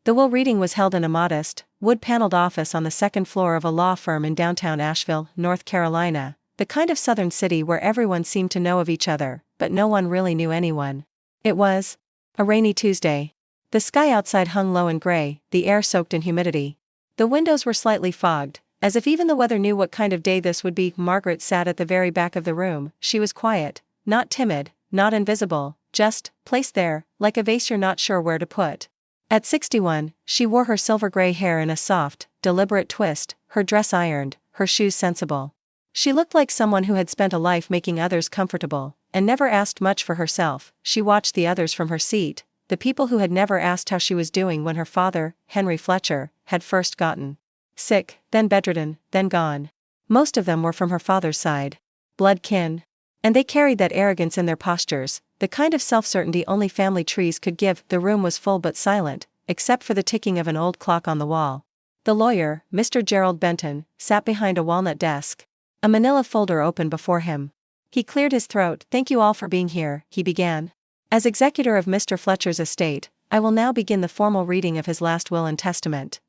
The will reading was held in a modest, wood-paneled office on the second floor of a law firm in downtown Asheville, North Carolina, the kind of southern city where everyone seemed to know of each other, but no one really knew anyone. It was a rainy Tuesday. The sky outside hung low and gray, the air soaked in humidity. The windows were slightly fogged, as if even the weather knew what kind of day this would be. Margaret sat at the very back of the room. She was quiet, not timid, not invisible, just placed there, like a vase you're not sure where to put. At 61, she wore her silver gray hair in a soft, deliberate twist, her dress ironed, her shoes sensible. She looked like someone who had spent a life making others comfortable, and never asked much for herself. She watched the others from her seat, the people who had never asked how she was doing when her father, Henry Fletcher, had first gotten sick, then bedridden, then gone. Most of them were from her father's side. Blood kin. And they carried that arrogance in their postures, the kind of self-certainty only family trees could give. The room was full but silent, except for the ticking of an old clock on the wall. The lawyer, Mr. Gerald Benton, sat behind a walnut desk. A manila folder opened before him. He cleared his throat. "Thank you all for being here," he began. "As executor of Mr. Fletcher's estate, I will now begin the formal reading of his last will and testament."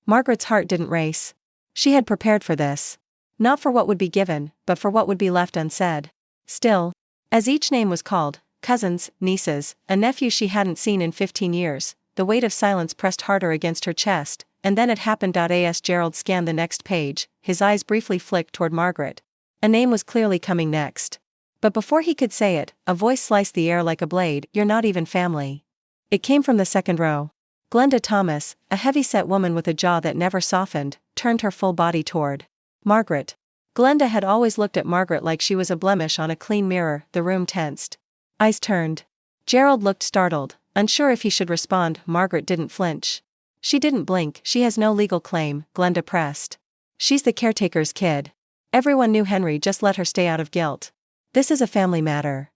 Margaret's heart didn't race. She had prepared for this. Not for what would be given, but for what would be left unsaid. Still, as each name was called, cousins, nieces, a nephew she hadn't seen in 15 years, the weight of silence pressed harder against her chest, and then it happened. As Gerald scanned the next page, his eyes briefly flicked toward Margaret. A name was clearly coming next. But before he could say it, a voice sliced the air like a blade. "You're not even family." It came from the second row. Glenda Thomas, a heavy-set woman with a jaw that never softened, turned her full body toward Margaret. Glenda had always looked at Margaret like she was a blemish on a clean mirror. The room tensed. Eyes turned. Gerald looked startled, unsure if he should respond. Margaret didn't flinch. "She didn't blink." "She has no legal claim," Glenda pressed. "She's the caretaker's kid. Everyone knew Henry just let her stay out of guilt. This is a family matter."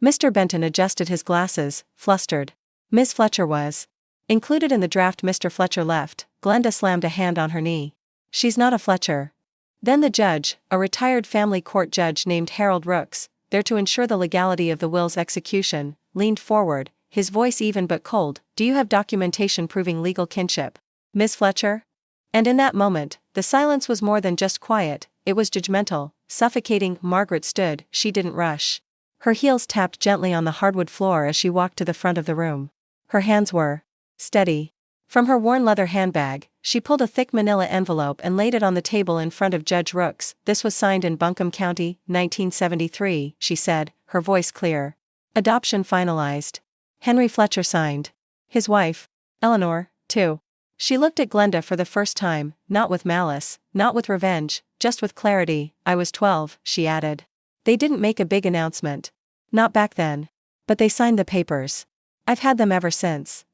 Mr. Benton adjusted his glasses, flustered. Miss Fletcher was included in the draft Mr. Fletcher left. Glenda slammed a hand on her knee. "She's not a Fletcher." Then the judge, a retired family court judge named Harold Rooks, there to ensure the legality of the will's execution, leaned forward, his voice even but cold. "Do you have documentation proving legal kinship, Miss Fletcher?" And in that moment, the silence was more than just quiet, it was judgmental, suffocating. Margaret stood. She didn't rush. Her heels tapped gently on the hardwood floor as she walked to the front of the room. Her hands were steady. From her worn leather handbag, she pulled a thick manila envelope and laid it on the table in front of Judge Rooks. "This was signed in Buncombe County, 1973, she said, her voice clear. "Adoption finalized. Henry Fletcher signed. His wife, Eleanor, too." She looked at Glenda for the first time, not with malice, not with revenge, just with clarity. "I was 12, she added. "They didn't make a big announcement. Not back then. But they signed the papers. I've had them ever since."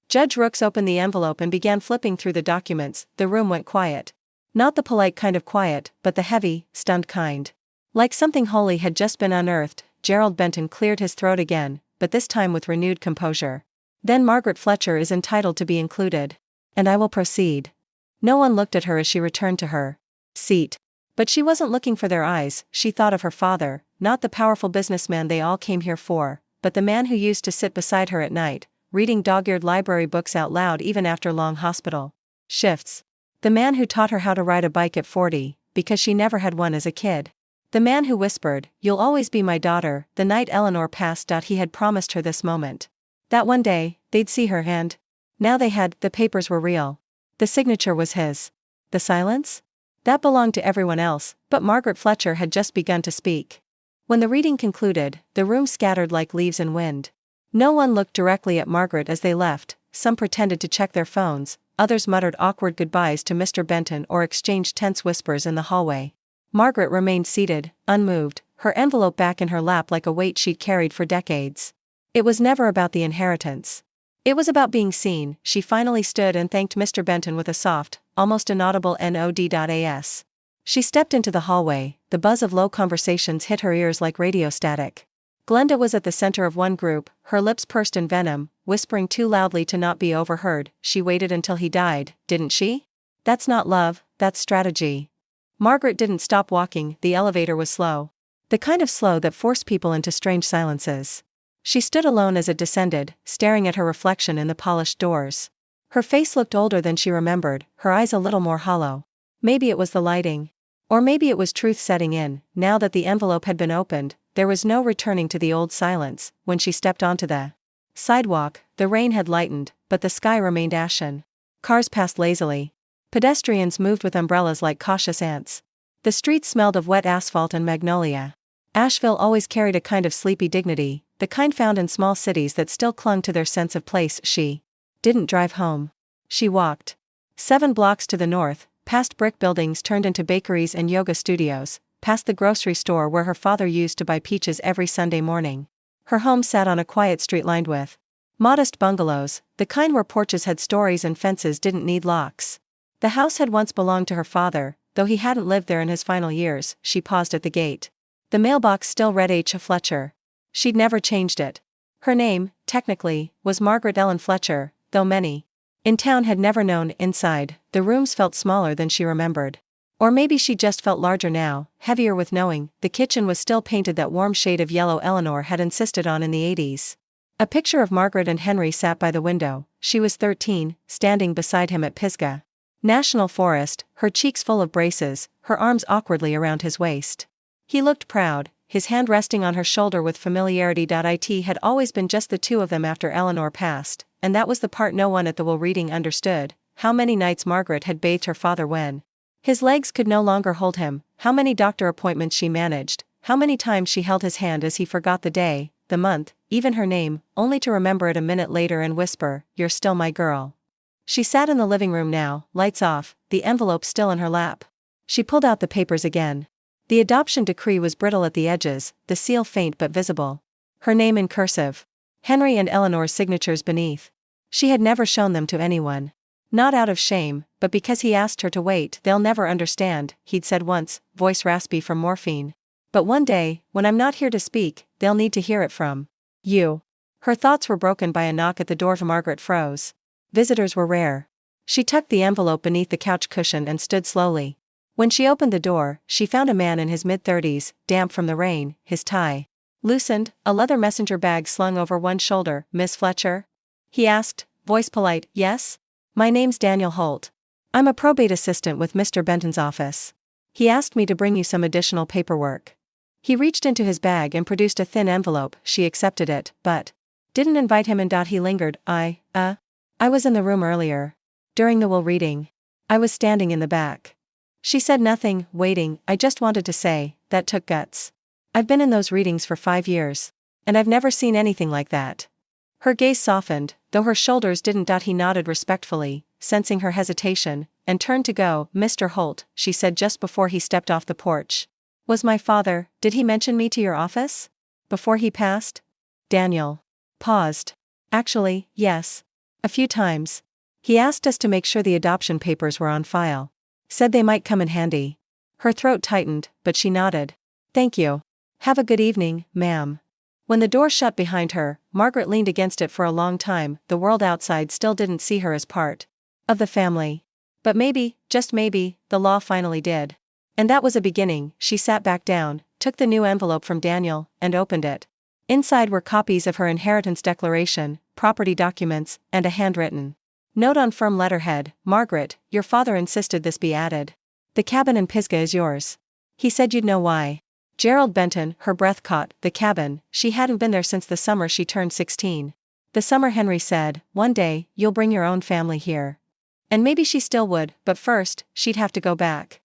Judge Rooks opened the envelope and began flipping through the documents. The room went quiet. Not the polite kind of quiet, but the heavy, stunned kind. Like something holy had just been unearthed. Gerald Benton cleared his throat again, but this time with renewed composure. "Then Margaret Fletcher is entitled to be included. And I will proceed." No one looked at her as she returned to her seat. But she wasn't looking for their eyes. She thought of her father, not the powerful businessman they all came here for, but the man who used to sit beside her at night, reading dog-eared library books out loud even after long hospital shifts. The man who taught her how to ride a bike at 40, because she never had one as a kid. The man who whispered, "You'll always be my daughter," the night Eleanor passed. He had promised her this moment. That one day, they'd see her and now they had. The papers were real. The signature was his. The silence? That belonged to everyone else, but Margaret Fletcher had just begun to speak. When the reading concluded, the room scattered like leaves in wind. No one looked directly at Margaret as they left. Some pretended to check their phones, others muttered awkward goodbyes to Mr. Benton or exchanged tense whispers in the hallway. Margaret remained seated, unmoved, her envelope back in her lap like a weight she'd carried for decades. It was never about the inheritance. It was about being seen. She finally stood and thanked Mr. Benton with a soft, almost inaudible nod-as. She stepped into the hallway. The buzz of low conversations hit her ears like radio static. Glenda was at the center of one group, her lips pursed in venom, whispering too loudly to not be overheard. "She waited until he died, didn't she? That's not love, that's strategy." Margaret didn't stop walking. The elevator was slow. The kind of slow that forced people into strange silences. She stood alone as it descended, staring at her reflection in the polished doors. Her face looked older than she remembered, her eyes a little more hollow. Maybe it was the lighting. Or maybe it was truth setting in. Now that the envelope had been opened, there was no returning to the old silence. When she stepped onto the sidewalk, the rain had lightened, but the sky remained ashen. Cars passed lazily. Pedestrians moved with umbrellas like cautious ants. The streets smelled of wet asphalt and magnolia. Asheville always carried a kind of sleepy dignity, the kind found in small cities that still clung to their sense of place. She didn't drive home. She walked. 7 blocks to the north, past brick buildings turned into bakeries and yoga studios, past the grocery store where her father used to buy peaches every Sunday morning. Her home sat on a quiet street lined with modest bungalows, the kind where porches had stories and fences didn't need locks. The house had once belonged to her father, though he hadn't lived there in his final years. She paused at the gate. The mailbox still read H. Fletcher. She'd never changed it. Her name, technically, was Margaret Ellen Fletcher, though many in town had never known. Inside, the rooms felt smaller than she remembered. Or maybe she just felt larger now, heavier with knowing. The kitchen was still painted that warm shade of yellow Eleanor had insisted on in the 80s. A picture of Margaret and Henry sat by the window. She was 13, standing beside him at Pisgah National Forest, her cheeks full of braces, her arms awkwardly around his waist. He looked proud, his hand resting on her shoulder with familiarity. It had always been just the two of them after Eleanor passed, and that was the part no one at the will reading understood. How many nights Margaret had bathed her father when his legs could no longer hold him, how many doctor appointments she managed, how many times she held his hand as he forgot the day, the month, even her name, only to remember it a minute later and whisper, "You're still my girl." She sat in the living room now, lights off, the envelope still in her lap. She pulled out the papers again. The adoption decree was brittle at the edges, the seal faint but visible. Her name in cursive. Henry and Eleanor's signatures beneath. She had never shown them to anyone. Not out of shame, but because he asked her to wait. "They'll never understand," he'd said once, voice raspy from morphine. "But one day, when I'm not here to speak, they'll need to hear it from you." Her thoughts were broken by a knock at the door. Margaret froze. Visitors were rare. She tucked the envelope beneath the couch cushion and stood slowly. When she opened the door, she found a man in his mid-30s, damp from the rain, his tie loosened, a leather messenger bag slung over one shoulder. "Miss Fletcher?" he asked, voice polite. "Yes? My name's Daniel Holt. I'm a probate assistant with Mr. Benton's office. He asked me to bring you some additional paperwork." He reached into his bag and produced a thin envelope. She accepted it, but didn't invite him in. He lingered. I was in the room earlier. During the will reading. I was standing in the back." She said nothing, waiting. "I just wanted to say, that took guts. I've been in those readings for 5 years. And I've never seen anything like that." Her gaze softened, though her shoulders didn't. He nodded respectfully, sensing her hesitation, and turned to go. "Mr. Holt," she said just before he stepped off the porch. "Was my father, did he mention me to your office? Before he passed?" Daniel paused. "Actually, yes. A few times. He asked us to make sure the adoption papers were on file. Said they might come in handy." Her throat tightened, but she nodded. "Thank you. Have a good evening, ma'am." When the door shut behind her, Margaret leaned against it for a long time. The world outside still didn't see her as part of the family. But maybe, just maybe, the law finally did. And that was a beginning. She sat back down, took the new envelope from Daniel, and opened it. Inside were copies of her inheritance declaration, property documents, and a handwritten note on firm letterhead. "Margaret, your father insisted this be added. The cabin in Pisgah is yours. He said you'd know why." Gerald Benton, her breath caught. The cabin, she hadn't been there since the summer she turned 16. The summer Henry said, "One day, you'll bring your own family here." And maybe she still would, but first, she'd have to go back.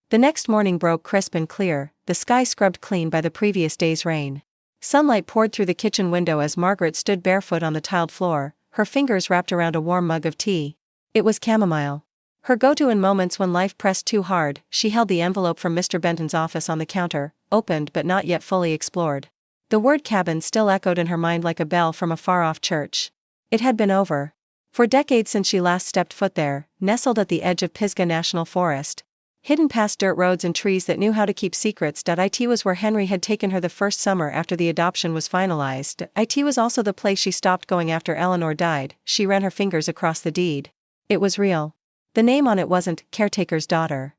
The next morning broke crisp and clear, the sky scrubbed clean by the previous day's rain. Sunlight poured through the kitchen window as Margaret stood barefoot on the tiled floor, her fingers wrapped around a warm mug of tea. It was chamomile. Her go-to in moments when life pressed too hard. She held the envelope from Mr. Benton's office on the counter, opened but not yet fully explored. The word cabin still echoed in her mind like a bell from a far-off church. It had been over. For decades since she last stepped foot there, nestled at the edge of Pisgah National Forest. Hidden past dirt roads and trees that knew how to keep secrets. It was where Henry had taken her the first summer after the adoption was finalized. It was also the place she stopped going after Eleanor died. She ran her fingers across the deed. It was real. The name on it wasn't "Caretaker's daughter."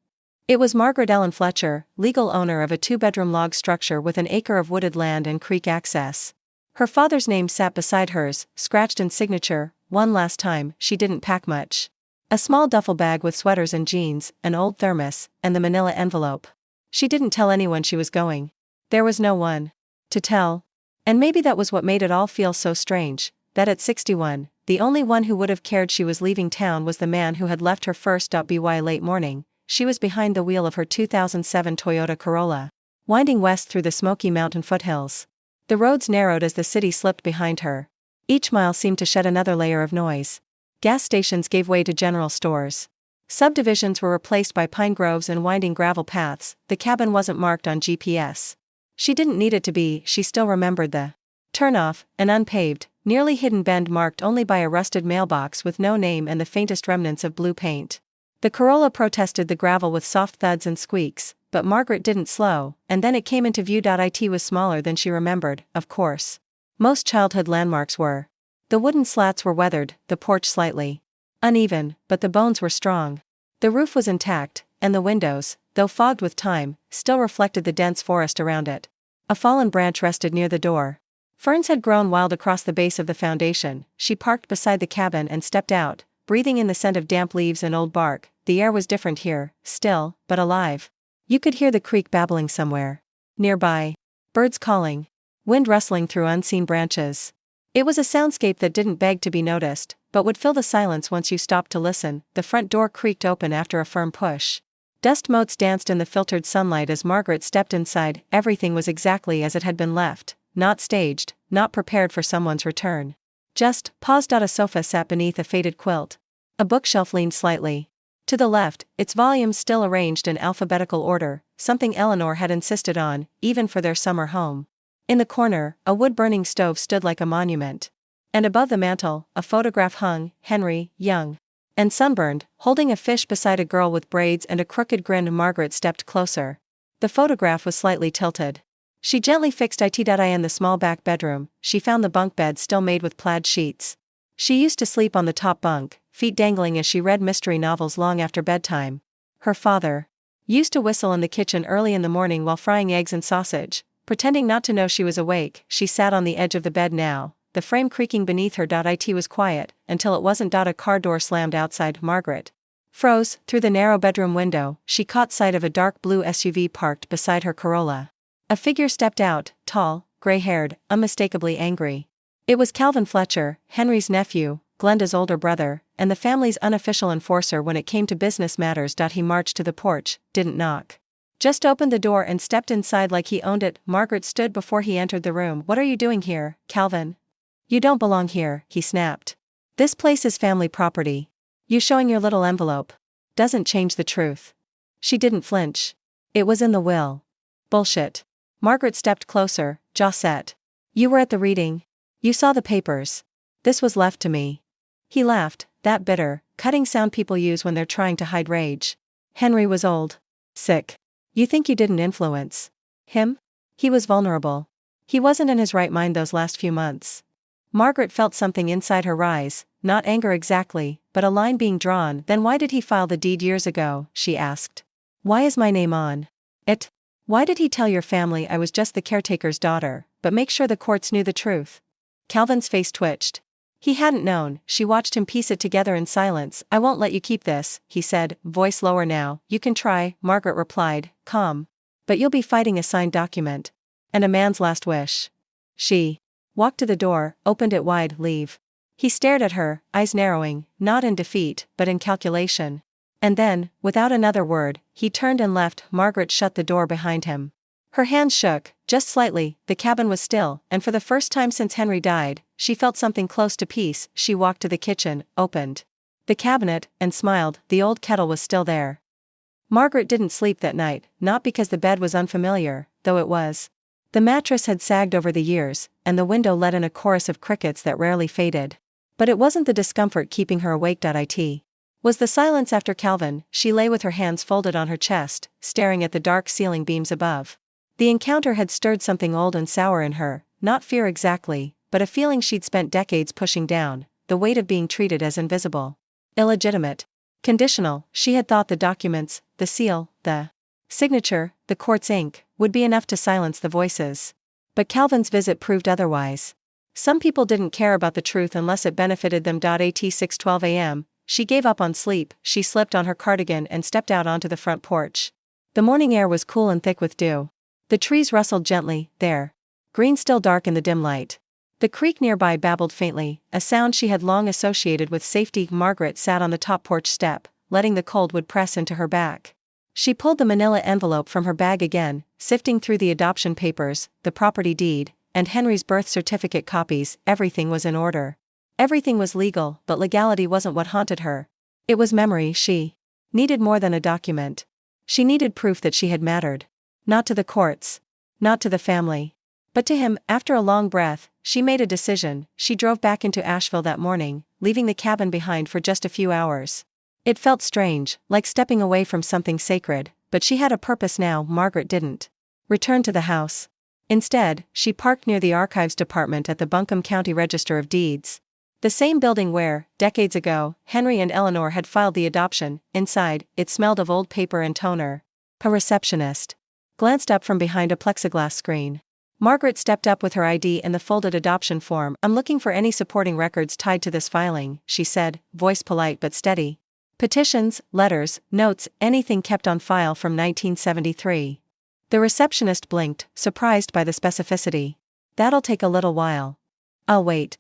It was Margaret Ellen Fletcher, legal owner of a 2-bedroom log structure with an acre of wooded land and creek access. Her father's name sat beside hers, scratched in signature, one last time, she didn't pack much. A small duffel bag with sweaters and jeans, an old thermos, and the manila envelope. She didn't tell anyone she was going. There was no one to tell. And maybe that was what made it all feel so strange, that at 61, the only one who would have cared she was leaving town was the man who had left her first. By late morning, she was behind the wheel of her 2007 Toyota Corolla, winding west through the Smoky Mountain foothills. The roads narrowed as the city slipped behind her. Each mile seemed to shed another layer of noise. Gas stations gave way to general stores. Subdivisions were replaced by pine groves and winding gravel paths. The cabin wasn't marked on GPS. She didn't need it to be. She still remembered the turnoff, an unpaved, nearly hidden bend marked only by a rusted mailbox with no name and the faintest remnants of blue paint. The Corolla protested the gravel with soft thuds and squeaks, but Margaret didn't slow, and then it came into view. It was smaller than she remembered, of course. Most childhood landmarks were. The wooden slats were weathered, the porch slightly uneven, but the bones were strong. The roof was intact, and the windows, though fogged with time, still reflected the dense forest around it. A fallen branch rested near the door. Ferns had grown wild across the base of the foundation. She parked beside the cabin and stepped out, breathing in the scent of damp leaves and old bark. The air was different here, still, but alive. You could hear the creek babbling somewhere nearby. Birds calling. Wind rustling through unseen branches. It was a soundscape that didn't beg to be noticed, but would fill the silence once you stopped to listen. The front door creaked open after a firm push. Dust motes danced in the filtered sunlight as Margaret stepped inside. Everything was exactly as it had been left, not staged, not prepared for someone's return. Just paused. A sofa sat beneath a faded quilt. A bookshelf leaned slightly to the left, its volumes still arranged in alphabetical order, something Eleanor had insisted on, even for their summer home. In the corner, a wood-burning stove stood like a monument. And above the mantel, a photograph hung, Henry, young and sunburned, holding a fish beside a girl with braids and a crooked grin. Margaret stepped closer. The photograph was slightly tilted. She gently fixed it. In the small back bedroom, she found the bunk bed still made with plaid sheets. She used to sleep on the top bunk, feet dangling as she read mystery novels long after bedtime. Her father used to whistle in the kitchen early in the morning while frying eggs and sausage. Pretending not to know she was awake, she sat on the edge of the bed now, the frame creaking beneath her. It was quiet, until it wasn't. A car door slammed outside. Margaret froze. Through the narrow bedroom window, she caught sight of a dark blue SUV parked beside her Corolla. A figure stepped out, tall, gray-haired, unmistakably angry. It was Calvin Fletcher, Henry's nephew, Glenda's older brother, and the family's unofficial enforcer when it came to business matters. He marched to the porch, didn't knock. Just opened the door and stepped inside like he owned it. Margaret stood before he entered the room. "What are you doing here, Calvin? You don't belong here," he snapped. "This place is family property. You showing your little envelope doesn't change the truth." She didn't flinch. "It was in the will." "Bullshit." Margaret stepped closer, jaw set. "You were at the reading. You saw the papers. This was left to me." He laughed, that bitter, cutting sound people use when they're trying to hide rage. "Henry was old. Sick. You think you didn't influence him? He was vulnerable. He wasn't in his right mind those last few months." Margaret felt something inside her rise, not anger exactly, but a line being drawn. "Then why did he file the deed years ago?" she asked. "Why is my name on it? Why did he tell your family I was just the caretaker's daughter, but make sure the courts knew the truth?" Calvin's face twitched. He hadn't known. She watched him piece it together in silence. "I won't let you keep this," he said, voice lower now. "You can try," Margaret replied, calm. "But you'll be fighting a signed document. And a man's last wish." She walked to the door, opened it wide. "Leave." He stared at her, eyes narrowing, not in defeat, but in calculation. And then, without another word, he turned and left. Margaret shut the door behind him. Her hands shook, just slightly. The cabin was still, and for the first time since Henry died, she felt something close to peace. She walked to the kitchen, opened the cabinet, and smiled. The old kettle was still there. Margaret didn't sleep that night, not because the bed was unfamiliar, though it was. The mattress had sagged over the years, and the window let in a chorus of crickets that rarely faded. But it wasn't the discomfort keeping her awake. It was the silence after Calvin. She lay with her hands folded on her chest, staring at the dark ceiling beams above. The encounter had stirred something old and sour in her, not fear exactly, but a feeling she'd spent decades pushing down, the weight of being treated as invisible, illegitimate, conditional. She had thought the documents, the seal, the signature, the court's ink, would be enough to silence the voices. But Calvin's visit proved otherwise. Some people didn't care about the truth unless it benefited them. At 6:12 a.m., she gave up on sleep, she slipped on her cardigan and stepped out onto the front porch. The morning air was cool and thick with dew. The trees rustled gently, their green still dark in the dim light. The creek nearby babbled faintly, a sound she had long associated with safety. Margaret sat on the top porch step, letting the cold wood press into her back. She pulled the manila envelope from her bag again, sifting through the adoption papers, the property deed, and Henry's birth certificate copies. Everything was in order. Everything was legal, but legality wasn't what haunted her. It was memory. She needed more than a document. She needed proof that she had mattered. Not to the courts. Not to the family. But to him. After a long breath, she made a decision. She drove back into Asheville that morning, leaving the cabin behind for just a few hours. It felt strange, like stepping away from something sacred, but she had a purpose now. Margaret didn't return to the house. Instead, she parked near the archives department at the Buncombe County Register of Deeds. The same building where, decades ago, Henry and Eleanor had filed the adoption. Inside, it smelled of old paper and toner. A receptionist glanced up from behind a plexiglass screen. Margaret stepped up with her ID and the folded adoption form. "I'm looking for any supporting records tied to this filing," she said, voice polite but steady. "Petitions, letters, notes, anything kept on file from 1973. The receptionist blinked, surprised by the specificity. "That'll take a little while." "I'll wait."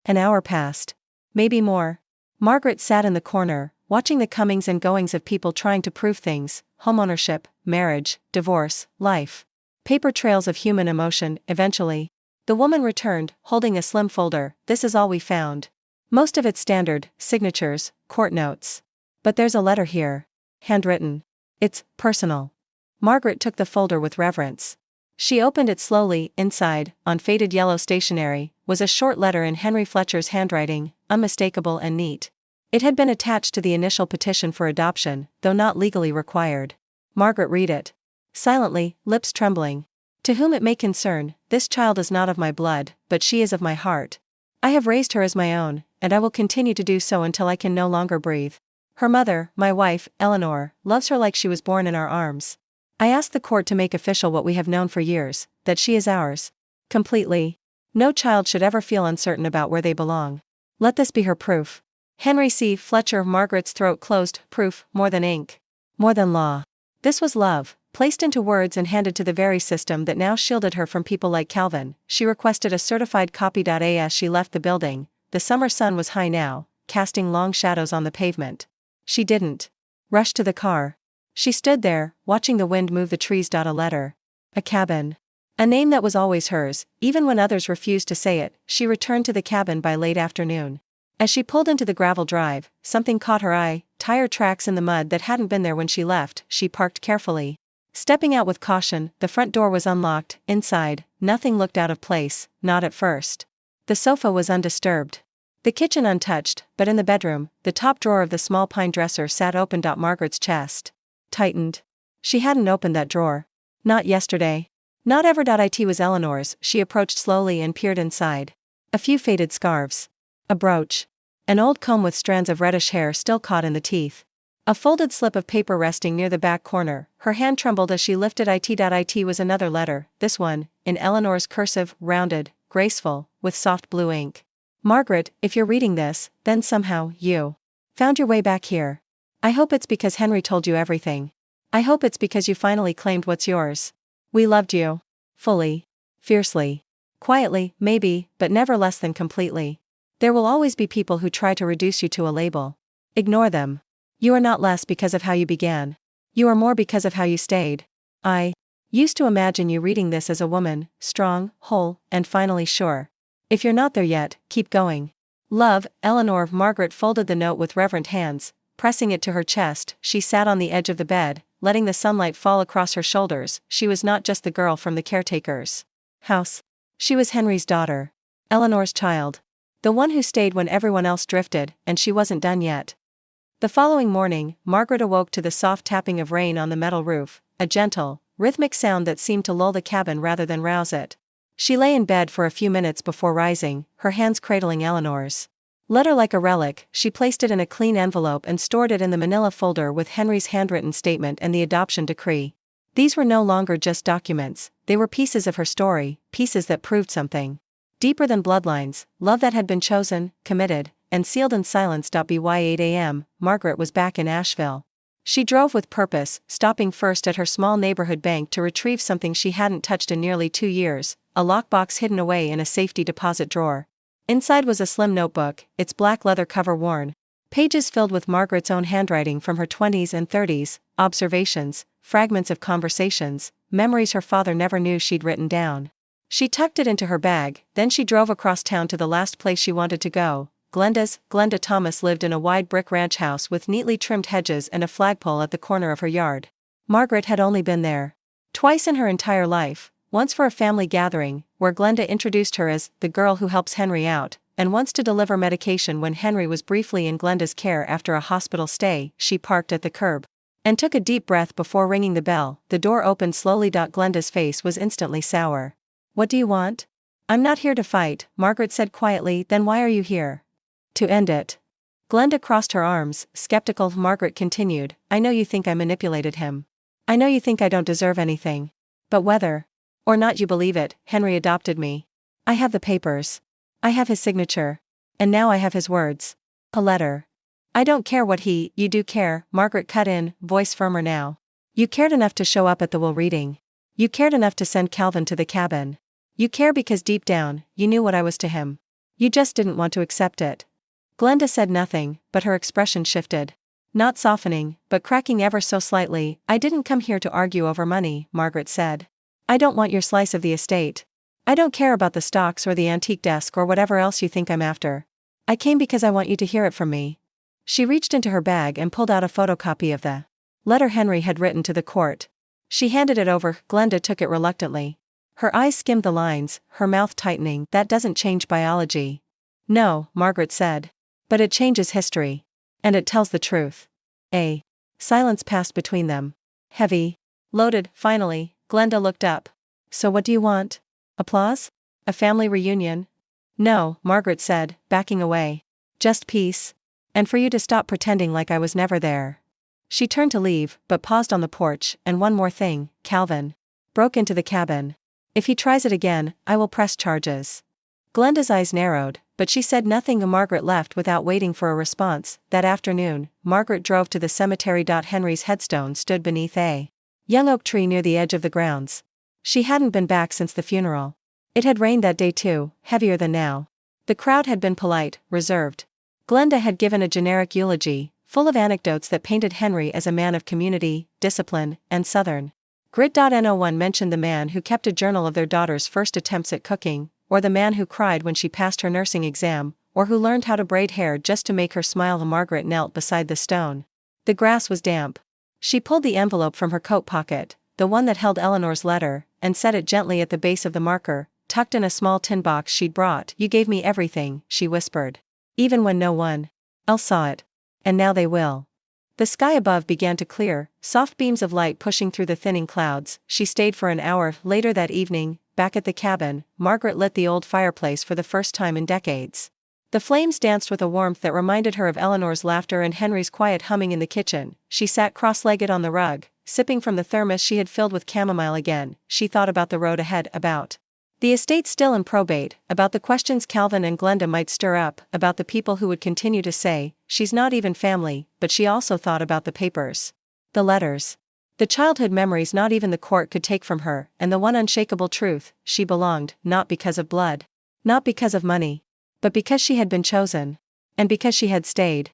An hour passed. Maybe more. Margaret sat in the corner, watching the comings and goings of people trying to prove things: homeownership, marriage, divorce, life. Paper trails of human emotion. Eventually, the woman returned, holding a slim folder. "This is all we found. Most of it's standard, signatures, court notes. But there's a letter here. Handwritten. It's personal." Margaret took the folder with reverence. She opened it slowly. Inside, on faded yellow stationery, was a short letter in Henry Fletcher's handwriting, unmistakable and neat. It had been attached to the initial petition for adoption, though not legally required. Margaret read it. Silently, lips trembling. "To whom it may concern, this child is not of my blood, but she is of my heart. I have raised her as my own, and I will continue to do so until I can no longer breathe. Her mother, my wife, Eleanor, loves her like she was born in our arms. I ask the court to make official what we have known for years, that she is ours. Completely. No child should ever feel uncertain about where they belong. Let this be her proof. Henry C. Fletcher." Margaret's throat closed. Proof, more than ink. More than law. This was love, placed into words and handed to the very system that now shielded her from people like Calvin. She requested a certified copy. As she left the building, the summer sun was high now, casting long shadows on the pavement. She didn't rush to the car. She stood there, watching the wind move the trees. A letter. A cabin. A name that was always hers, even when others refused to say it. She returned to the cabin by late afternoon. As she pulled into the gravel drive, something caught her eye: tire tracks in the mud that hadn't been there when she left. She parked carefully. Stepping out with caution, the front door was unlocked. Inside, nothing looked out of place, not at first. The sofa was undisturbed. The kitchen untouched, but in the bedroom, the top drawer of the small pine dresser sat open. Margaret's chest tightened. She hadn't opened that drawer. Not yesterday. Not ever. It was Eleanor's. She approached slowly and peered inside. A few faded scarves. A brooch. An old comb with strands of reddish hair still caught in the teeth. A folded slip of paper resting near the back corner. Her hand trembled as she lifted it. It was another letter, this one, in Eleanor's cursive, rounded, graceful, with soft blue ink. "Margaret, if you're reading this, then somehow, you found your way back here. I hope it's because Henry told you everything. I hope it's because you finally claimed what's yours. We loved you. Fully. Fiercely. Quietly, maybe, but never less than completely. There will always be people who try to reduce you to a label. Ignore them. You are not less because of how you began. You are more because of how you stayed. I used to imagine you reading this as a woman, strong, whole, and finally sure. If you're not there yet, keep going. Love, Eleanor." Margaret folded the note with reverent hands. Pressing it to her chest, she sat on the edge of the bed, letting the sunlight fall across her shoulders. She was not just the girl from the caretaker's house. She was Henry's daughter. Eleanor's child. The one who stayed when everyone else drifted, and she wasn't done yet. The following morning, Margaret awoke to the soft tapping of rain on the metal roof, a gentle, rhythmic sound that seemed to lull the cabin rather than rouse it. She lay in bed for a few minutes before rising, her hands cradling Eleanor's letter like a relic. She placed it in a clean envelope and stored it in the manila folder with Henry's handwritten statement and the adoption decree. These were no longer just documents, they were pieces of her story, pieces that proved something. Deeper than bloodlines, love that had been chosen, committed, and sealed in silence. By 8 a.m., Margaret was back in Asheville. She drove with purpose, stopping first at her small neighborhood bank to retrieve something she hadn't touched in nearly 2 years, a lockbox hidden away in a safety deposit drawer. Inside was a slim notebook, its black leather cover worn. Pages filled with Margaret's own handwriting from her 20s and 30s, observations, fragments of conversations, memories her father never knew she'd written down. She tucked it into her bag, then she drove across town to the last place she wanted to go, Glenda's. Glenda Thomas lived in a wide brick ranch house with neatly trimmed hedges and a flagpole at the corner of her yard. Margaret had only been there twice in her entire life, once for a family gathering, where Glenda introduced her as the girl who helps Henry out, and once to deliver medication when Henry was briefly in Glenda's care after a hospital stay. She parked at the curb and took a deep breath before ringing the bell. The door opened slowly. Glenda's face was instantly sour. "What do you want?" "I'm not here to fight," Margaret said quietly. "Then why are you here?" "To end it." Glenda crossed her arms, skeptical. Margaret continued, "I know you think I manipulated him. I know you think I don't deserve anything. But whether or not you believe it, Henry adopted me. I have the papers. I have his signature. And now I have his words. A letter. I don't care what you do care," Margaret cut in, voice firmer now. "You cared enough to show up at the will reading. You cared enough to send Calvin to the cabin. You care because deep down, you knew what I was to him. You just didn't want to accept it." Glenda said nothing, but her expression shifted. Not softening, but cracking ever so slightly. "I didn't come here to argue over money," Margaret said. "I don't want your slice of the estate. I don't care about the stocks or the antique desk or whatever else you think I'm after. I came because I want you to hear it from me." She reached into her bag and pulled out a photocopy of the letter Henry had written to the court. She handed it over. Glenda took it reluctantly. Her eyes skimmed the lines, her mouth tightening. "That doesn't change biology." "No," Margaret said. "But it changes history. And it tells the truth." A silence passed between them. Heavy. Loaded. Finally, Glenda looked up. "So what do you want? Applause? A family reunion?" "No," Margaret said, backing away. "Just peace. And for you to stop pretending like I was never there." She turned to leave, but paused on the porch. "And one more thing, Calvin broke into the cabin. If he tries it again, I will press charges." Glenda's eyes narrowed, but she said nothing. Margaret left without waiting for a response. That afternoon, Margaret drove to the cemetery. Henry's headstone stood beneath a young oak tree near the edge of the grounds. She hadn't been back since the funeral. It had rained that day too, heavier than now. The crowd had been polite, reserved. Glenda had given a generic eulogy, full of anecdotes that painted Henry as a man of community, discipline, and Southern grit. No one mentioned the man who kept a journal of their daughter's first attempts at cooking, or the man who cried when she passed her nursing exam, or who learned how to braid hair just to make her smile. Margaret knelt beside the stone. The grass was damp. She pulled the envelope from her coat pocket, the one that held Eleanor's letter, and set it gently at the base of the marker, tucked in a small tin box she'd brought. "You gave me everything," she whispered. "Even when no one else saw it. And now they will." The sky above began to clear, soft beams of light pushing through the thinning clouds. She stayed for an hour. Later that evening, back at the cabin, Margaret lit the old fireplace for the first time in decades. The flames danced with a warmth that reminded her of Eleanor's laughter and Henry's quiet humming in the kitchen. She sat cross-legged on the rug, sipping from the thermos she had filled with chamomile. Again, she thought about the road ahead, about the estate still in probate, about the questions Calvin and Glenda might stir up, about the people who would continue to say, "She's not even family," but she also thought about the papers. The letters. The childhood memories not even the court could take from her, and the one unshakable truth: she belonged, not because of blood, not because of money, but because she had been chosen. And because she had stayed.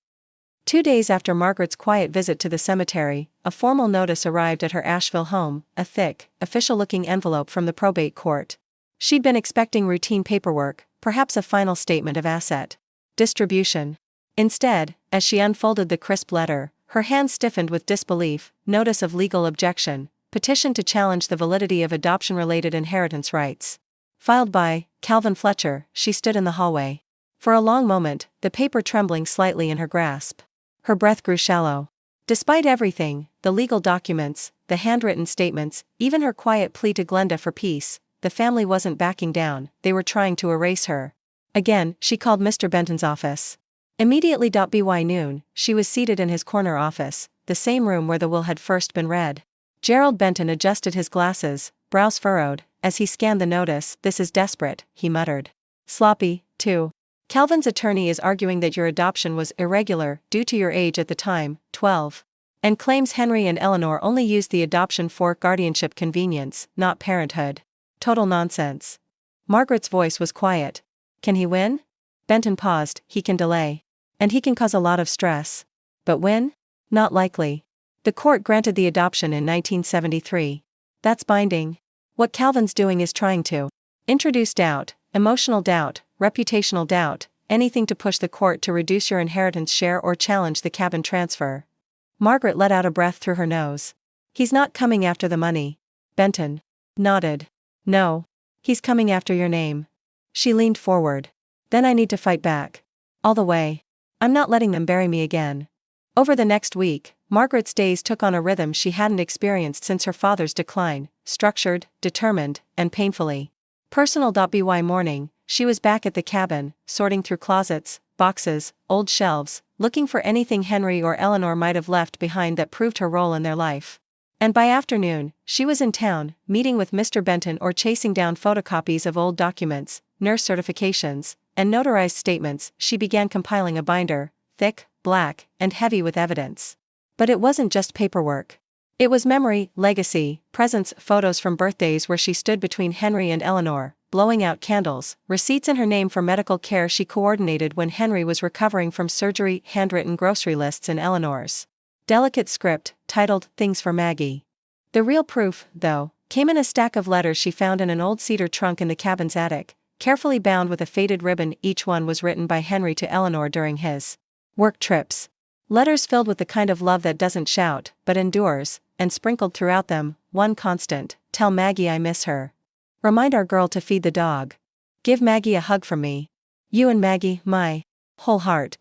2 days after Margaret's quiet visit to the cemetery, a formal notice arrived at her Asheville home, a thick, official-looking envelope from the probate court. She'd been expecting routine paperwork, perhaps a final statement of asset distribution. Instead, as she unfolded the crisp letter, her hands stiffened with disbelief. Notice of legal objection, petition to challenge the validity of adoption-related inheritance rights. Filed by Calvin Fletcher. She stood in the hallway for a long moment, the paper trembling slightly in her grasp. Her breath grew shallow. Despite everything, the legal documents, the handwritten statements, even her quiet plea to Glenda for peace, the family wasn't backing down. They were trying to erase her. Again, she called Mr. Benton's office. Immediately. By noon, she was seated in his corner office, the same room where the will had first been read. Gerald Benton adjusted his glasses, brows furrowed, as he scanned the notice. "This is desperate," he muttered. Sloppy, too. Calvin's attorney is arguing that your adoption was irregular due to your age at the time, 12. And claims Henry and Eleanor only used the adoption for guardianship convenience, not parenthood. Total nonsense. Margaret's voice was quiet. Can he win? Benton paused. He can delay. And he can cause a lot of stress. But win? Not likely. The court granted the adoption in 1973. That's binding. What Calvin's doing is trying to introduce doubt, emotional doubt, reputational doubt, anything to push the court to reduce your inheritance share or challenge the cabin transfer. Margaret let out a breath through her nose. He's not coming after the money. Benton nodded. No. He's coming after your name. She leaned forward. Then I need to fight back. All the way. I'm not letting them bury me again. Over the next week, Margaret's days took on a rhythm she hadn't experienced since her father's decline, structured, determined, and painfully personal. By morning, she was back at the cabin, sorting through closets, boxes, old shelves, looking for anything Henry or Eleanor might have left behind that proved her role in their life. And by afternoon, she was in town, meeting with Mr. Benton or chasing down photocopies of old documents, nurse certifications, and notarized statements. She began compiling a binder, thick, black, and heavy with evidence. But it wasn't just paperwork. It was memory, legacy, presents, photos from birthdays where she stood between Henry and Eleanor, blowing out candles, receipts in her name for medical care she coordinated when Henry was recovering from surgery, handwritten grocery lists in Eleanor's delicate script, titled Things for Maggie. The real proof, though, came in a stack of letters she found in an old cedar trunk in the cabin's attic, carefully bound with a faded ribbon. Each one was written by Henry to Eleanor during his work trips. Letters filled with the kind of love that doesn't shout, but endures, and sprinkled throughout them, one constant: tell Maggie I miss her. Remind our girl to feed the dog. Give Maggie a hug from me. You and Maggie, my whole heart.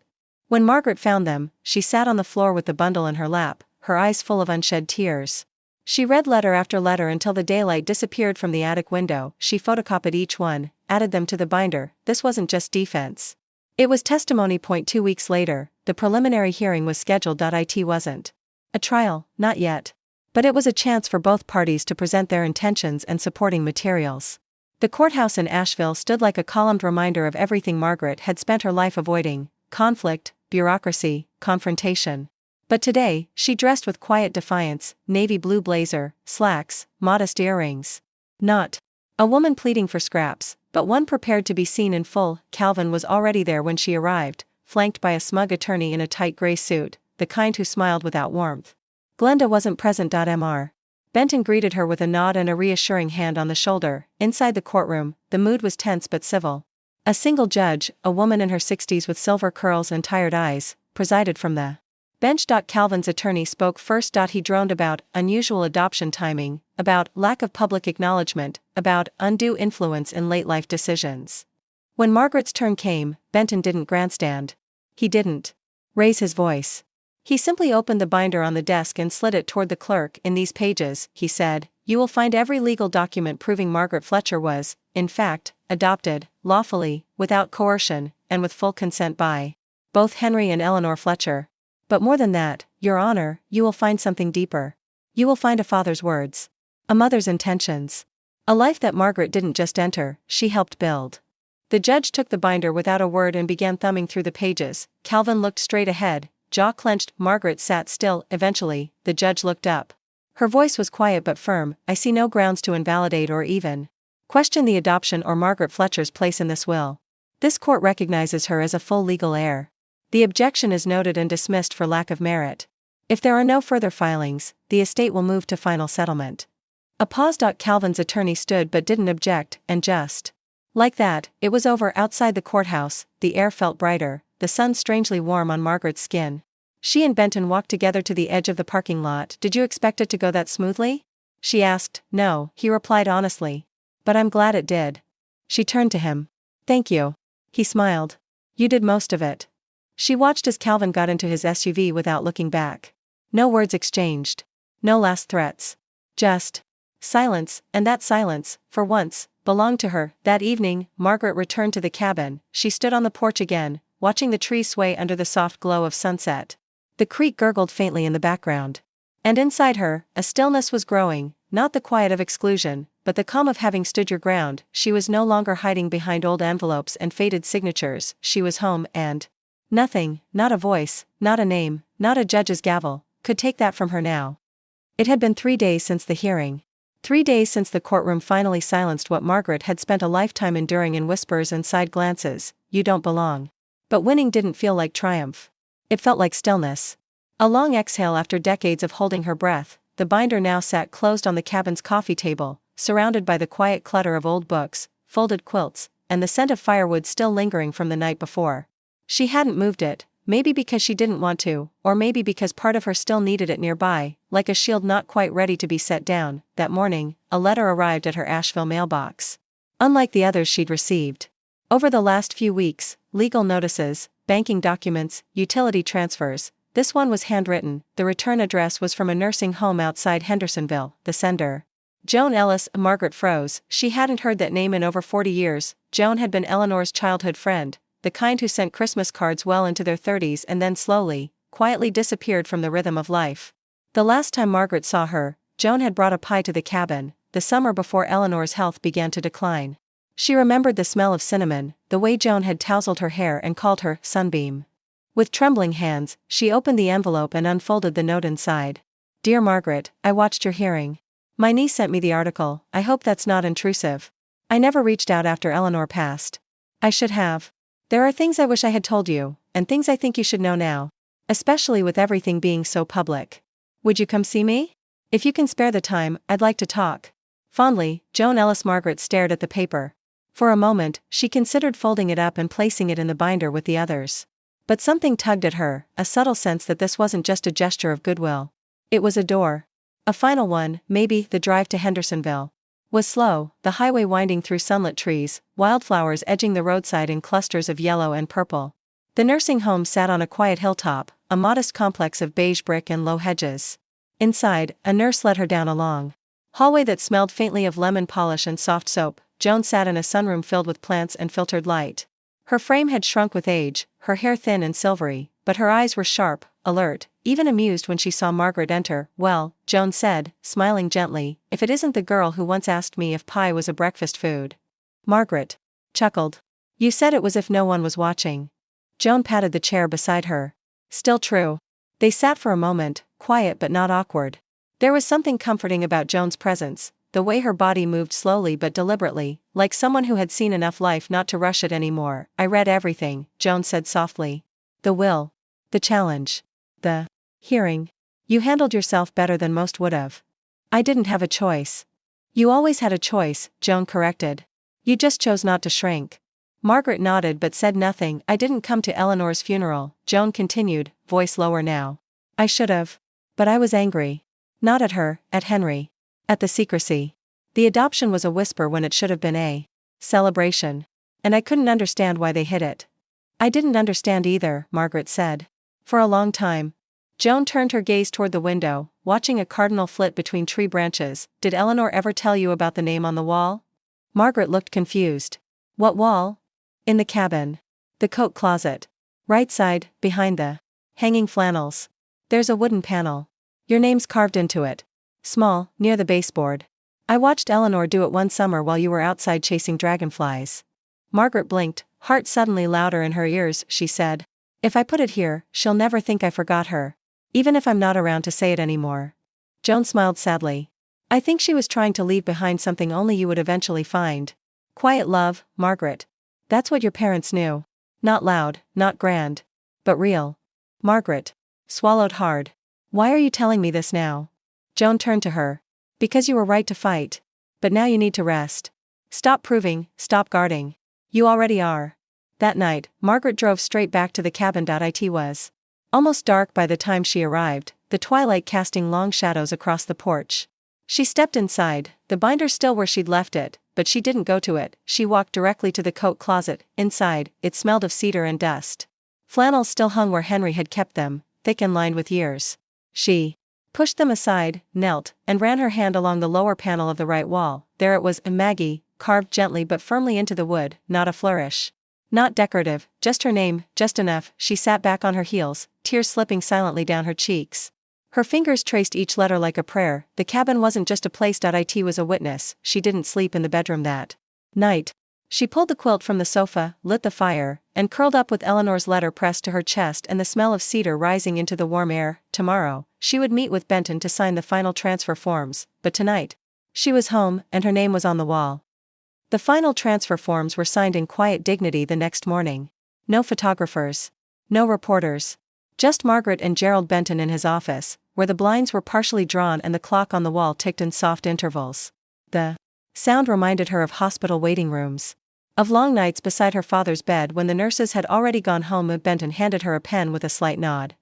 When Margaret found them, she sat on the floor with the bundle in her lap, her eyes full of unshed tears. She read letter after letter until the daylight disappeared from the attic window. She photocopied each one, added them to the binder. This wasn't just defense. It was testimony. 2 weeks later, the preliminary hearing was scheduled. It wasn't a trial, not yet. But it was a chance for both parties to present their intentions and supporting materials. The courthouse in Asheville stood like a columned reminder of everything Margaret had spent her life avoiding: conflict, bureaucracy, confrontation. But today, she dressed with quiet defiance: navy blue blazer, slacks, modest earrings. Not a woman pleading for scraps, but one prepared to be seen in full. Calvin was already there when she arrived, flanked by a smug attorney in a tight gray suit, the kind who smiled without warmth. Glenda wasn't present. Mr. Benton greeted her with a nod and a reassuring hand on the shoulder. Inside the courtroom, the mood was tense but civil. A single judge, a woman in her 60s with silver curls and tired eyes, presided from the bench. Calvin's attorney spoke first. He droned about unusual adoption timing, about lack of public acknowledgement, about undue influence in late life decisions. When Margaret's turn came, Benton didn't grandstand. He didn't raise his voice. He simply opened the binder on the desk and slid it toward the clerk. In these pages, he said, you will find every legal document proving Margaret Fletcher was, in fact, adopted, lawfully, without coercion, and with full consent by both Henry and Eleanor Fletcher. But more than that, Your Honor, you will find something deeper. You will find a father's words. A mother's intentions. A life that Margaret didn't just enter, she helped build. The judge took the binder without a word and began thumbing through the pages. Calvin looked straight ahead, jaw clenched. Margaret sat still. Eventually, the judge looked up. Her voice was quiet but firm. I see no grounds to invalidate or even question the adoption or Margaret Fletcher's place in this will. This court recognizes her as a full legal heir. The objection is noted and dismissed for lack of merit. If there are no further filings, the estate will move to final settlement. A pause. Calvin's attorney stood but didn't object, and just like that, it was over. Outside the courthouse, the air felt brighter, the sun strangely warm on Margaret's skin. She and Benton walked together to the edge of the parking lot. Did you expect it to go that smoothly? She asked. No, he replied honestly. But I'm glad it did. She turned to him. Thank you. He smiled. You did most of it. She watched as Calvin got into his SUV without looking back. No words exchanged. No last threats. Just silence, and that silence, for once, belonged to her. That evening, Margaret returned to the cabin. She stood on the porch again, watching the trees sway under the soft glow of sunset. The creek gurgled faintly in the background. And inside her, a stillness was growing, not the quiet of exclusion, but the calm of having stood your ground. She was no longer hiding behind old envelopes and faded signatures. She was home, and nothing, not a voice, not a name, not a judge's gavel, could take that from her now. It had been 3 days since the hearing. 3 days since the courtroom finally silenced what Margaret had spent a lifetime enduring in whispers and side glances. You don't belong. But winning didn't feel like triumph. It felt like stillness. A long exhale after decades of holding her breath. The binder now sat closed on the cabin's coffee table, surrounded by the quiet clutter of old books, folded quilts, and the scent of firewood still lingering from the night before. She hadn't moved it, maybe because she didn't want to, or maybe because part of her still needed it nearby, like a shield not quite ready to be set down. That morning, a letter arrived at her Asheville mailbox. Unlike the others she'd received over the last few weeks, legal notices, banking documents, utility transfers, this one was handwritten. The return address was from a nursing home outside Hendersonville. The sender, Joan Ellis. Margaret froze. She hadn't heard that name in over 40 years. Joan had been Eleanor's childhood friend, the kind who sent Christmas cards well into their 30s and then slowly, quietly disappeared from the rhythm of life. The last time Margaret saw her, Joan had brought a pie to the cabin, the summer before Eleanor's health began to decline. She remembered the smell of cinnamon, the way Joan had tousled her hair and called her Sunbeam. With trembling hands, she opened the envelope and unfolded the note inside. Dear Margaret, I watched your hearing. My niece sent me the article. I hope that's not intrusive. I never reached out after Eleanor passed. I should have. There are things I wish I had told you, and things I think you should know now. Especially with everything being so public. Would you come see me? If you can spare the time, I'd like to talk. Fondly, Joan Ellis. Margaret stared at the paper. For a moment, she considered folding it up and placing it in the binder with the others. But something tugged at her, a subtle sense that this wasn't just a gesture of goodwill. It was a door. A final one. Maybe. The drive to Hendersonville was slow, the highway winding through sunlit trees, wildflowers edging the roadside in clusters of yellow and purple. The nursing home sat on a quiet hilltop, a modest complex of beige brick and low hedges. Inside, a nurse led her down a long hallway that smelled faintly of lemon polish and soft soap. Joan sat in a sunroom filled with plants and filtered light. Her frame had shrunk with age, her hair thin and silvery, but her eyes were sharp, alert, even amused when she saw Margaret enter. Well, Joan said, smiling gently, if it isn't the girl who once asked me if pie was a breakfast food. Margaret chuckled. You said it was if no one was watching. Joan patted the chair beside her. Still true. They sat for a moment, quiet but not awkward. There was something comforting about Joan's presence, the way her body moved slowly but deliberately, like someone who had seen enough life not to rush it anymore. I read everything, Joan said softly. The will. The challenge. The hearing. You handled yourself better than most would have. I didn't have a choice. You always had a choice, Joan corrected. You just chose not to shrink. Margaret nodded but said nothing. I didn't come to Eleanor's funeral, Joan continued, voice lower now. I should have. But I was angry. Not at her, at Henry. At the secrecy. The adoption was a whisper when it should have been a celebration. And I couldn't understand why they hid it. I didn't understand either, Margaret said. For a long time. Joan turned her gaze toward the window, watching a cardinal flit between tree branches. Did Eleanor ever tell you about the name on the wall? Margaret looked confused. What wall? In the cabin. The coat closet. Right side, behind the hanging flannels. There's a wooden panel. Your name's carved into it. Small, near the baseboard. I watched Eleanor do it one summer while you were outside chasing dragonflies. Margaret blinked, heart suddenly louder in her ears. She said, if I put it here, she'll never think I forgot her. Even if I'm not around to say it anymore. Joan smiled sadly. I think she was trying to leave behind something only you would eventually find. Quiet love, Margaret. That's what your parents knew. Not loud, not grand. But real. Margaret swallowed hard. Why are you telling me this now? Joan turned to her. Because you were right to fight. But now you need to rest. Stop proving, stop guarding. You already are. That night, Margaret drove straight back to the cabin. It was almost dark by the time she arrived, the twilight casting long shadows across the porch. She stepped inside, the binder still where she'd left it, but she didn't go to it. She walked directly to the coat closet. Inside, it smelled of cedar and dust. Flannels still hung where Henry had kept them, thick and lined with years. She pushed them aside, knelt, and ran her hand along the lower panel of the right wall. There it was, Maggie, carved gently but firmly into the wood, not a flourish. Not decorative, just her name, just enough. She sat back on her heels, tears slipping silently down her cheeks. Her fingers traced each letter like a prayer. The cabin wasn't just a place. It was a witness. She didn't sleep in the bedroom that night. She pulled the quilt from the sofa, lit the fire, and curled up with Eleanor's letter pressed to her chest and the smell of cedar rising into the warm air. Tomorrow, she would meet with Benton to sign the final transfer forms, but tonight, she was home, and her name was on the wall. The final transfer forms were signed in quiet dignity the next morning. No photographers. No reporters. Just Margaret and Gerald Benton in his office, where the blinds were partially drawn and the clock on the wall ticked in soft intervals. The sound reminded her of hospital waiting rooms. Of long nights beside her father's bed when the nurses had already gone home. Benton handed her a pen with a slight nod.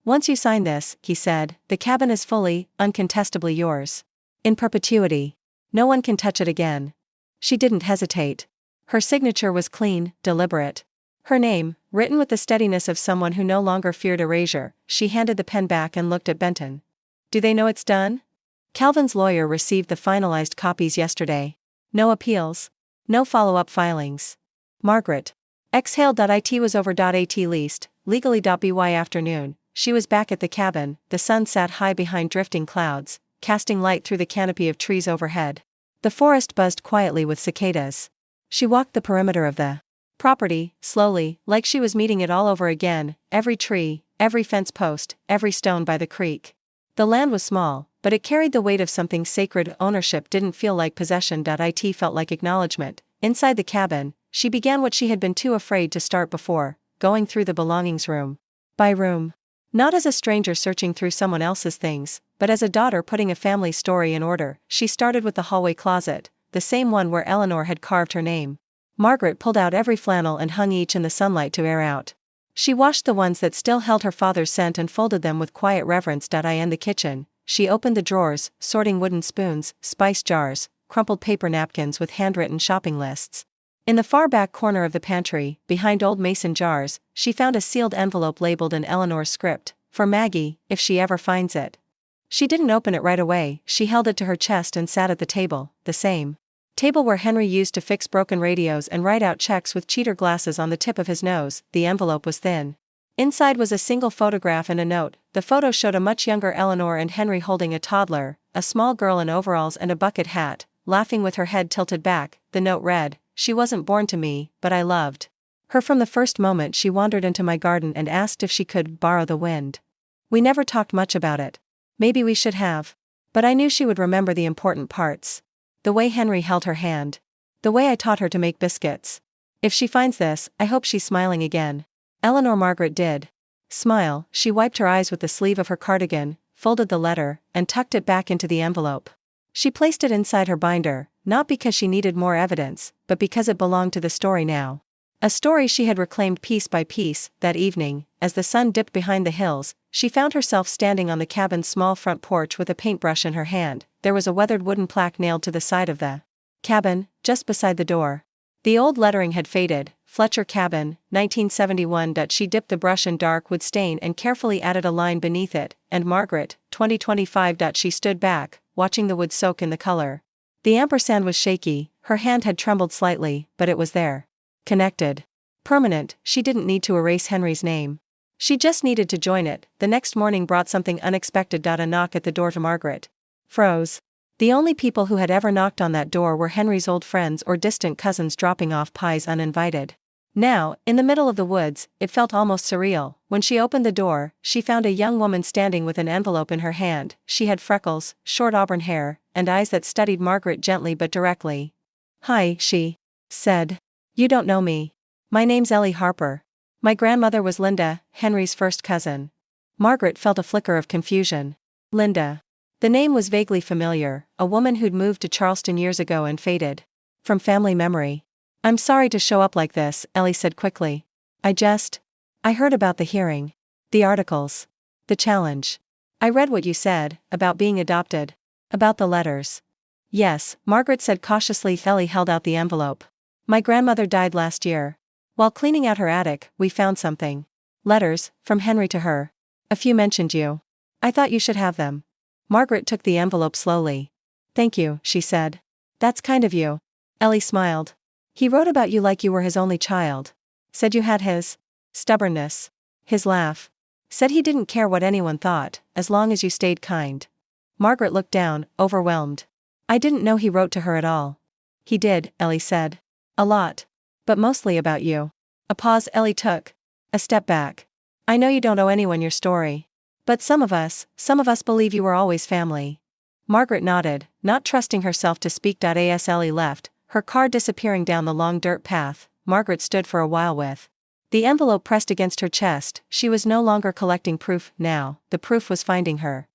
"Once you sign this," he said, "the cabin is fully, uncontestably yours. In perpetuity. No one can touch it again." She didn't hesitate. Her signature was clean, deliberate. Her name, written with the steadiness of someone who no longer feared erasure. She handed the pen back and looked at Benton. "Do they know it's done?" Calvin's lawyer received the finalized copies yesterday. No appeals. No follow-up filings. Margaret exhaled. It was over. At least, legally. By afternoon, she was back at the cabin. The sun sat high behind drifting clouds, casting light through the canopy of trees overhead. The forest buzzed quietly with cicadas. She walked the perimeter of the property, slowly, like she was meeting it all over again, every tree, every fence post, every stone by the creek. The land was small, but it carried the weight of something sacred. Ownership didn't feel like possession. It felt like acknowledgement. Inside the cabin, she began what she had been too afraid to start before, going through the belongings room by room. Not as a stranger searching through someone else's things, but as a daughter putting a family story in order. She started with the hallway closet, the same one where Eleanor had carved her name. Margaret pulled out every flannel and hung each in the sunlight to air out. She washed the ones that still held her father's scent and folded them with quiet reverence. In the kitchen, she opened the drawers, sorting wooden spoons, spice jars, crumpled paper napkins with handwritten shopping lists. In the far back corner of the pantry, behind old mason jars, she found a sealed envelope labeled in Eleanor's script, "For Maggie, if she ever finds it." She didn't open it right away. She held it to her chest and sat at the table, the same table where Henry used to fix broken radios and write out checks with cheater glasses on the tip of his nose. The envelope was thin. Inside was a single photograph and a note. The photo showed a much younger Eleanor and Henry holding a toddler, a small girl in overalls and a bucket hat, laughing with her head tilted back. The note read, "She wasn't born to me, but I loved her from the first moment she wandered into my garden and asked if she could borrow the wind. We never talked much about it. Maybe we should have. But I knew she would remember the important parts. The way Henry held her hand. The way I taught her to make biscuits. If she finds this, I hope she's smiling again." Eleanor Margaret did smile. She wiped her eyes with the sleeve of her cardigan, folded the letter, and tucked it back into the envelope. She placed it inside her binder, not because she needed more evidence, but because it belonged to the story now. A story she had reclaimed piece by piece. That evening, as the sun dipped behind the hills, she found herself standing on the cabin's small front porch with a paintbrush in her hand. There was a weathered wooden plaque nailed to the side of the cabin, just beside the door. The old lettering had faded, "Fletcher Cabin, 1971." She dipped the brush in dark wood stain and carefully added a line beneath it, "And Margaret, 2025." She stood back, watching the wood soak in the color. The ampersand was shaky, her hand had trembled slightly, but it was there. Connected. Permanent. She didn't need to erase Henry's name. She just needed to join it. The next morning brought something unexpected. A knock at the door to Margaret froze. The only people who had ever knocked on that door were Henry's old friends or distant cousins dropping off pies uninvited. Now, in the middle of the woods, it felt almost surreal. When she opened the door, she found a young woman standing with an envelope in her hand. She had freckles, short auburn hair, and eyes that studied Margaret gently but directly. "Hi," she said. "You don't know me. My name's Ellie Harper. My grandmother was Linda, Henry's first cousin." Margaret felt a flicker of confusion. Linda. The name was vaguely familiar, a woman who'd moved to Charleston years ago and faded from family memory. "I'm sorry to show up like this," Ellie said quickly. I heard about the hearing. The articles. The challenge. I read what you said, about being adopted. About the letters." "Yes," Margaret said cautiously. Ellie held out the envelope. "My grandmother died last year. While cleaning out her attic, we found something. Letters, from Henry to her. A few mentioned you. I thought you should have them." Margaret took the envelope slowly. "Thank you," she said. "That's kind of you." Ellie smiled. "He wrote about you like you were his only child. Said you had his stubbornness. His laugh. Said he didn't care what anyone thought, as long as you stayed kind. Margaret looked down, overwhelmed. I didn't know he wrote to her at all. He did, Ellie said. A lot. But mostly about you. A pause Ellie took. A step back. I know you don't owe anyone your story. But some of us believe you were always family. Margaret nodded, not trusting herself to speak. As Ellie left, her car disappearing down the long dirt path, Margaret stood for a while with the envelope pressed against her chest. She was no longer collecting proof now, the proof was finding her.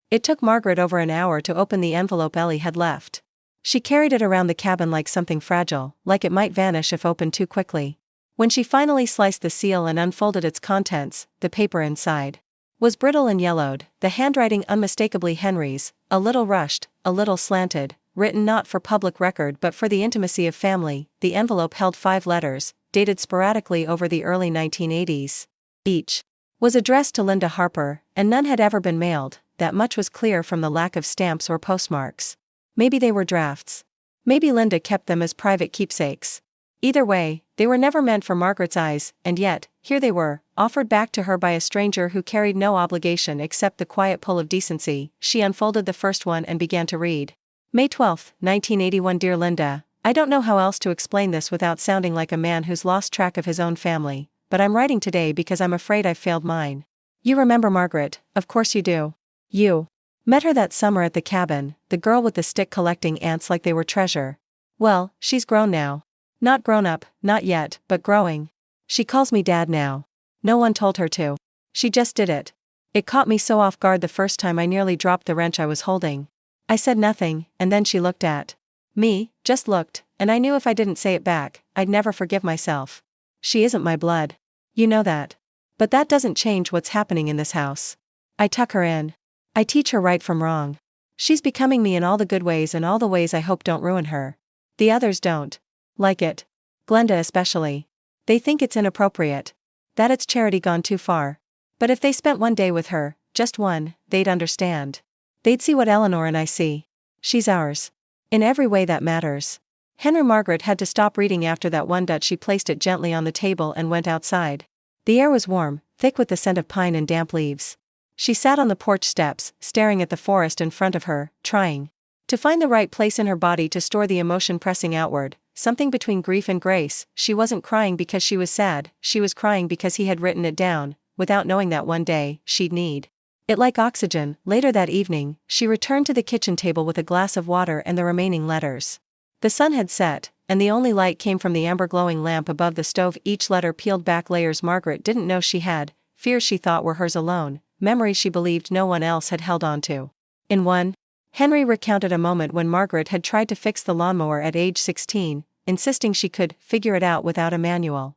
It took Margaret over an hour to open the envelope Ellie had left. She carried it around the cabin like something fragile, like it might vanish if opened too quickly. When she finally sliced the seal and unfolded its contents, the paper inside was brittle and yellowed, the handwriting unmistakably Henry's, a little rushed, a little slanted, written not for public record but for the intimacy of family. The envelope held 5 letters, dated sporadically over the early 1980s. Each was addressed to Linda Harper, and none had ever been mailed. That much was clear from the lack of stamps or postmarks. Maybe they were drafts. Maybe Linda kept them as private keepsakes. Either way, they were never meant for Margaret's eyes, and yet, here they were, offered back to her by a stranger who carried no obligation except the quiet pull of decency. She unfolded the first one and began to read. May 12, 1981. Dear Linda, I don't know how else to explain this without sounding like a man who's lost track of his own family, but I'm writing today because I'm afraid I've failed mine. You remember Margaret, of course you do. You met her that summer at the cabin, the girl with the stick collecting ants like they were treasure. Well, she's grown now. Not grown up, not yet, but growing. She calls me Dad now. No one told her to. She just did it. It caught me so off guard the first time I nearly dropped the wrench I was holding. I said nothing, and then she looked at me, just looked, and I knew if I didn't say it back, I'd never forgive myself. She isn't my blood. You know that. But that doesn't change what's happening in this house. I tuck her in. I teach her right from wrong. She's becoming me in all the good ways and all the ways I hope don't ruin her. The others don't like it. Glenda especially. They think it's inappropriate. That it's charity gone too far. But if they spent one day with her, just one, they'd understand. They'd see what Eleanor and I see. She's ours. In every way that matters. Henry. Margaret had to stop reading after that one. She placed it gently on the table and went outside. The air was warm, thick with the scent of pine and damp leaves. She sat on the porch steps, staring at the forest in front of her, trying to find the right place in her body to store the emotion pressing outward, something between grief and grace. She wasn't crying because she was sad, she was crying because he had written it down, without knowing that one day, she'd need it like oxygen. Later that evening, she returned to the kitchen table with a glass of water and the remaining letters. The sun had set, and the only light came from the amber-glowing lamp above the stove. Each letter peeled back layers Margaret didn't know she had, fears she thought were hers alone, memories she believed no one else had held on to. In one, Henry recounted a moment when Margaret had tried to fix the lawnmower at age 16, insisting she could figure it out without a manual.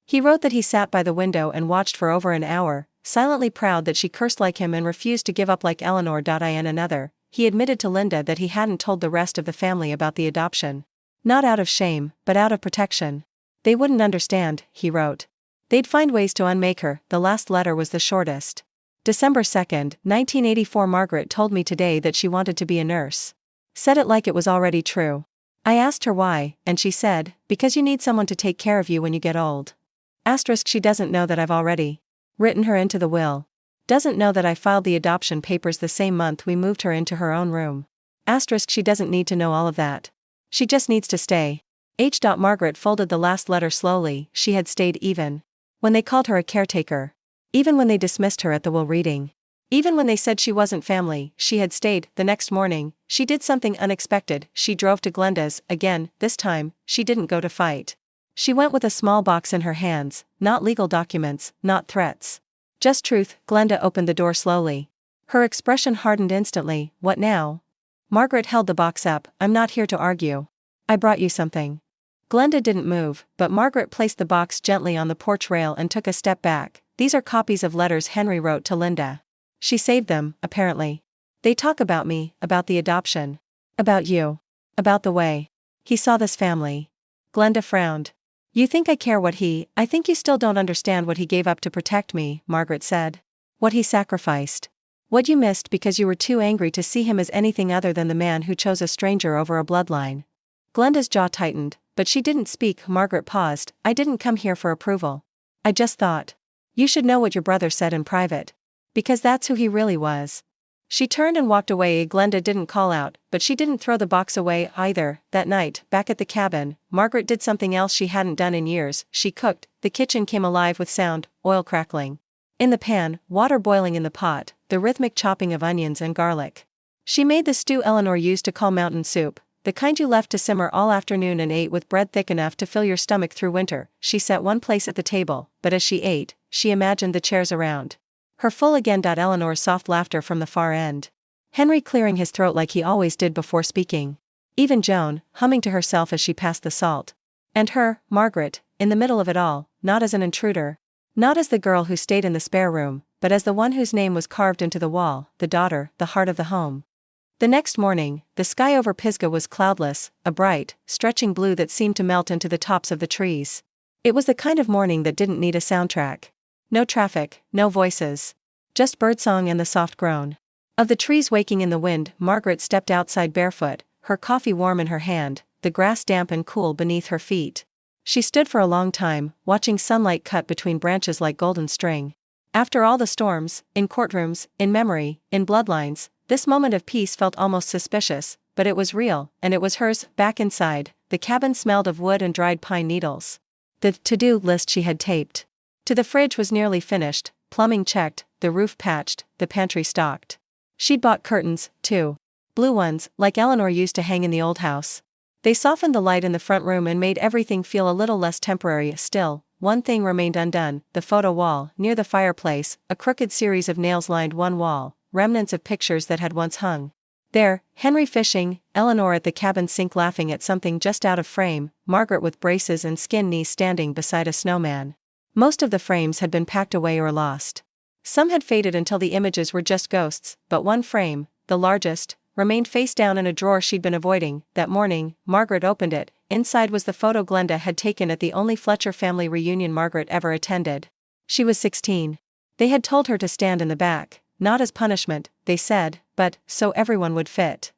He wrote that he sat by the window and watched for over an hour, silently proud that she cursed like him and refused to give up like Eleanor. In another, he admitted to Linda that he hadn't told the rest of the family about the adoption. Not out of shame, but out of protection. They wouldn't understand, he wrote. They'd find ways to unmake her. The last letter was the shortest. December 2, 1984. Margaret told me today that she wanted to be a nurse. Said it like it was already true. I asked her why, and she said, because you need someone to take care of you when you get old. Asterisk. She doesn't know that I've already written her into the will. Doesn't know that I filed the adoption papers the same month we moved her into her own room. Asterisk. She doesn't need to know all of that. She just needs to stay. H. Margaret folded the last letter slowly. She had stayed even when they called her a caretaker. Even when they dismissed her at the will reading. Even when they said she wasn't family, she had stayed. The next morning, she did something unexpected. She drove to Glenda's, again. This time, she didn't go to fight. She went with a small box in her hands, not legal documents, not threats. Just truth. Glenda opened the door slowly. Her expression hardened instantly. What now? Margaret held the box up. I'm not here to argue. I brought you something. Glenda didn't move, but Margaret placed the box gently on the porch rail and took a step back. These are copies of letters Henry wrote to Linda. She saved them, apparently. They talk about me, about the adoption. About you. About the way he saw this family. Glenda frowned. You think I care what I think you still don't understand what he gave up to protect me, Margaret said. What he sacrificed. What you missed because you were too angry to see him as anything other than the man who chose a stranger over a bloodline. Glenda's jaw tightened, but she didn't speak. Margaret paused. I didn't come here for approval. I just thought. You should know what your brother said in private. Because that's who he really was. She turned and walked away. Glenda didn't call out, but she didn't throw the box away either. That night, back at the cabin, Margaret did something else she hadn't done in years. She cooked. The kitchen came alive with sound, oil crackling in the pan, water boiling in the pot, the rhythmic chopping of onions and garlic. She made the stew Eleanor used to call mountain soup, the kind you left to simmer all afternoon and ate with bread thick enough to fill your stomach through winter. She sat one place at the table, but as she ate, she imagined the chairs around her full again. Eleanor's soft laughter from the far end. Henry clearing his throat like he always did before speaking. Even Joan, humming to herself as she passed the salt. And her, Margaret, in the middle of it all, not as an intruder. Not as the girl who stayed in the spare room, but as the one whose name was carved into the wall, the daughter, the heart of the home. The next morning, the sky over Pisgah was cloudless, a bright, stretching blue that seemed to melt into the tops of the trees. It was the kind of morning that didn't need a soundtrack. No traffic, no voices. Just birdsong and the soft groan of the trees waking in the wind. Margaret stepped outside barefoot, her coffee warm in her hand, the grass damp and cool beneath her feet. She stood for a long time, watching sunlight cut between branches like golden string. After all the storms, in courtrooms, in memory, in bloodlines, this moment of peace felt almost suspicious, but it was real, and it was hers. Back inside, the cabin smelled of wood and dried pine needles. The to-do list she had taped to the fridge was nearly finished, plumbing checked, the roof patched, the pantry stocked. She'd bought curtains, too. Blue ones, like Eleanor used to hang in the old house. They softened the light in the front room and made everything feel a little less temporary. Still, one thing remained undone, the photo wall, near the fireplace. A crooked series of nails lined one wall, remnants of pictures that had once hung there. Henry fishing, Eleanor at the cabin sink laughing at something just out of frame, Margaret with braces and skin knees standing beside a snowman. Most of the frames had been packed away or lost. Some had faded until the images were just ghosts, but one frame, the largest, remained face down in a drawer she'd been avoiding. That morning, Margaret opened it. Inside was the photo Glenda had taken at the only Fletcher family reunion Margaret ever attended. She was 16. They had told her to stand in the back, not as punishment, they said, but so everyone would fit.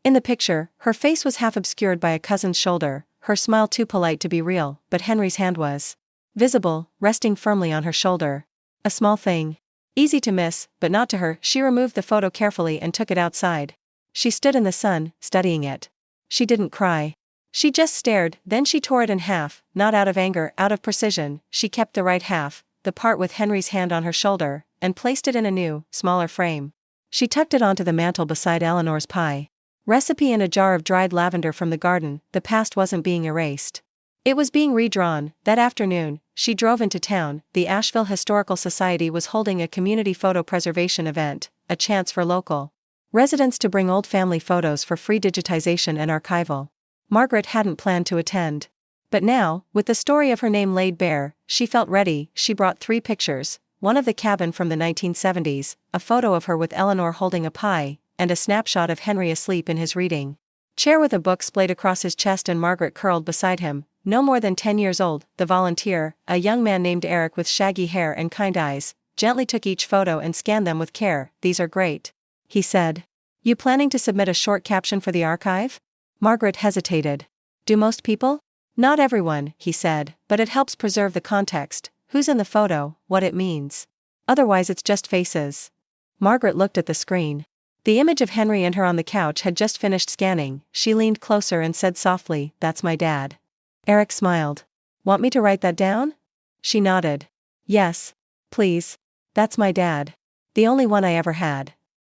In the picture, her face was half obscured by a cousin's shoulder, her smile too polite to be real, but Henry's hand was visible, resting firmly on her shoulder. A small thing. Easy to miss, but not to her. She removed the photo carefully and took it outside. She stood in the sun, studying it. She didn't cry. She just stared. Then she tore it in half, not out of anger, out of precision. She kept the right half, the part with Henry's hand on her shoulder, and placed it in a new, smaller frame. She tucked it onto the mantel beside Eleanor's pie recipe and a jar of dried lavender from the garden. The past wasn't being erased. It was being redrawn. That afternoon, she drove into town. The Asheville Historical Society was holding a community photo preservation event, a chance for local residents to bring old family photos for free digitization and archival. Margaret hadn't planned to attend. But now, with the story of her name laid bare, she felt ready. She brought 3 pictures, one of the cabin from the 1970s, a photo of her with Eleanor holding a pie, and a snapshot of Henry asleep in his reading chair with a book splayed across his chest and Margaret curled beside him, no more than 10 years old. The volunteer, a young man named Eric with shaggy hair and kind eyes, gently took each photo and scanned them with care. "These are great," he said. "You planning to submit a short caption for the archive?" Margaret hesitated. "Do most people?" "Not everyone," he said, "but it helps preserve the context, who's in the photo, what it means. Otherwise it's just faces." Margaret looked at the screen. The image of Henry and her on the couch had just finished scanning. She leaned closer and said softly, "That's my dad." Eric smiled. "Want me to write that down?" She nodded. "Yes. Please. That's my dad. The only one I ever had."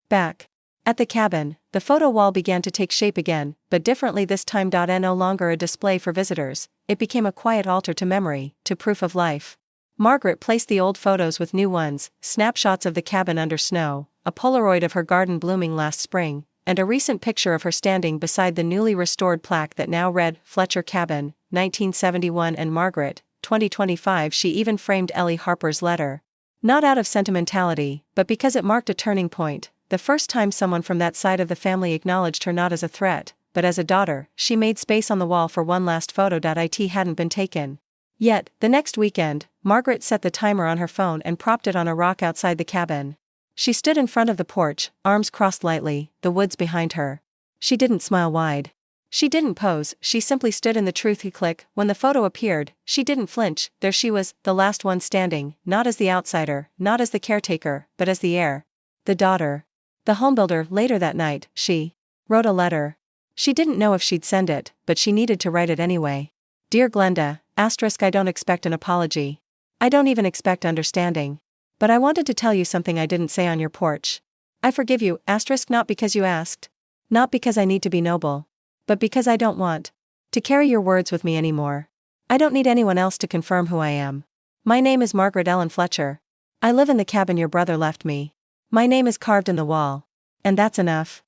Back at the cabin, the photo wall began to take shape again, but differently this time. No longer a display for visitors, it became a quiet altar to memory, to proof of life. Margaret placed the old photos with new ones, snapshots of the cabin under snow, a Polaroid of her garden blooming last spring, and a recent picture of her standing beside the newly restored plaque that now read, "Fletcher Cabin, 1971 and Margaret, 2025." She even framed Ellie Harper's letter. Not out of sentimentality, but because it marked a turning point, the first time someone from that side of the family acknowledged her not as a threat, but as a daughter. She made space on the wall for one last photo. It hadn't been taken yet. The next weekend, Margaret set the timer on her phone and propped it on a rock outside the cabin. She stood in front of the porch, arms crossed lightly, the woods behind her. She didn't smile wide. She didn't pose, she simply stood in the truthy click. When the photo appeared, she didn't flinch. There she was, the last one standing, not as the outsider, not as the caretaker, but as the heir. The daughter. The homebuilder. Later that night, she wrote a letter. She didn't know if she'd send it, but she needed to write it anyway. Dear Glenda, I don't expect an apology. I don't even expect understanding. But I wanted to tell you something I didn't say on your porch. I forgive you, not because you asked. Not because I need to be noble. But because I don't want to carry your words with me anymore. I don't need anyone else to confirm who I am. My name is Margaret Ellen Fletcher. I live in the cabin your brother left me. My name is carved in the wall. And that's enough.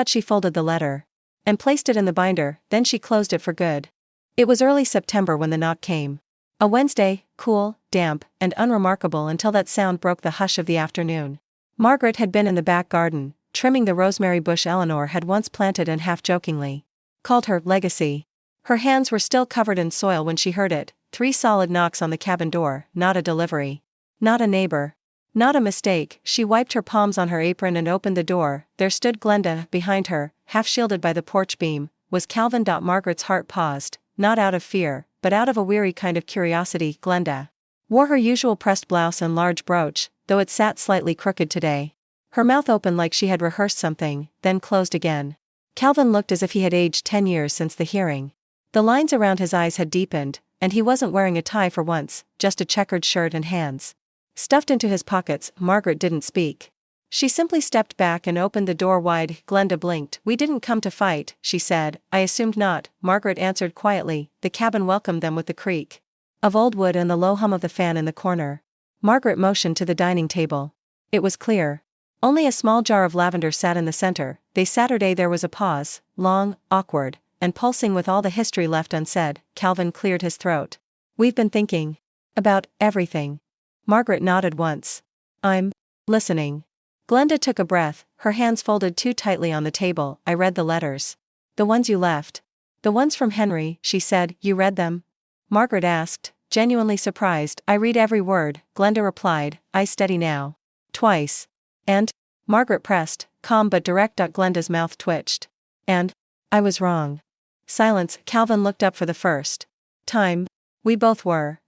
She folded the letter and placed it in the binder, then she closed it for good. It was early September when the knock came. A Wednesday, cool, damp, and unremarkable until that sound broke the hush of the afternoon. Margaret had been in the back garden, trimming the rosemary bush Eleanor had once planted and half-jokingly called her legacy. Her hands were still covered in soil when she heard it, 3 solid knocks on the cabin door, not a delivery. Not a neighbor. Not a mistake. She wiped her palms on her apron and opened the door. There stood Glenda. Behind her, half shielded by the porch beam, was Calvin. Margaret's heart paused, not out of fear, but out of a weary kind of curiosity. Glenda wore her usual pressed blouse and large brooch, though it sat slightly crooked today. Her mouth opened like she had rehearsed something, then closed again. Calvin looked as if he had aged 10 years since the hearing. The lines around his eyes had deepened, and he wasn't wearing a tie for once, just a checkered shirt and hands stuffed into his pockets. Margaret didn't speak. She simply stepped back and opened the door wide. Glenda blinked. We didn't come to fight, she said. I assumed not, Margaret answered quietly. The cabin welcomed them with the creak of old wood and the low hum of the fan in the corner. Margaret motioned to the dining table. It was clear. Only a small jar of lavender sat in the center. Saturday there was a pause, long, awkward, and pulsing with all the history left unsaid. Calvin cleared his throat. We've been thinking about everything. Margaret nodded once. I'm listening. Glenda took a breath, her hands folded too tightly on the table. I read the letters. The ones you left. The ones from Henry, she said. You read them? Margaret asked, genuinely surprised. I read every word, Glenda replied, eyes steady now. Twice. And? Margaret pressed, calm but direct. Glenda's mouth twitched. And? I was wrong. Silence. Calvin looked up for the first time. We both were.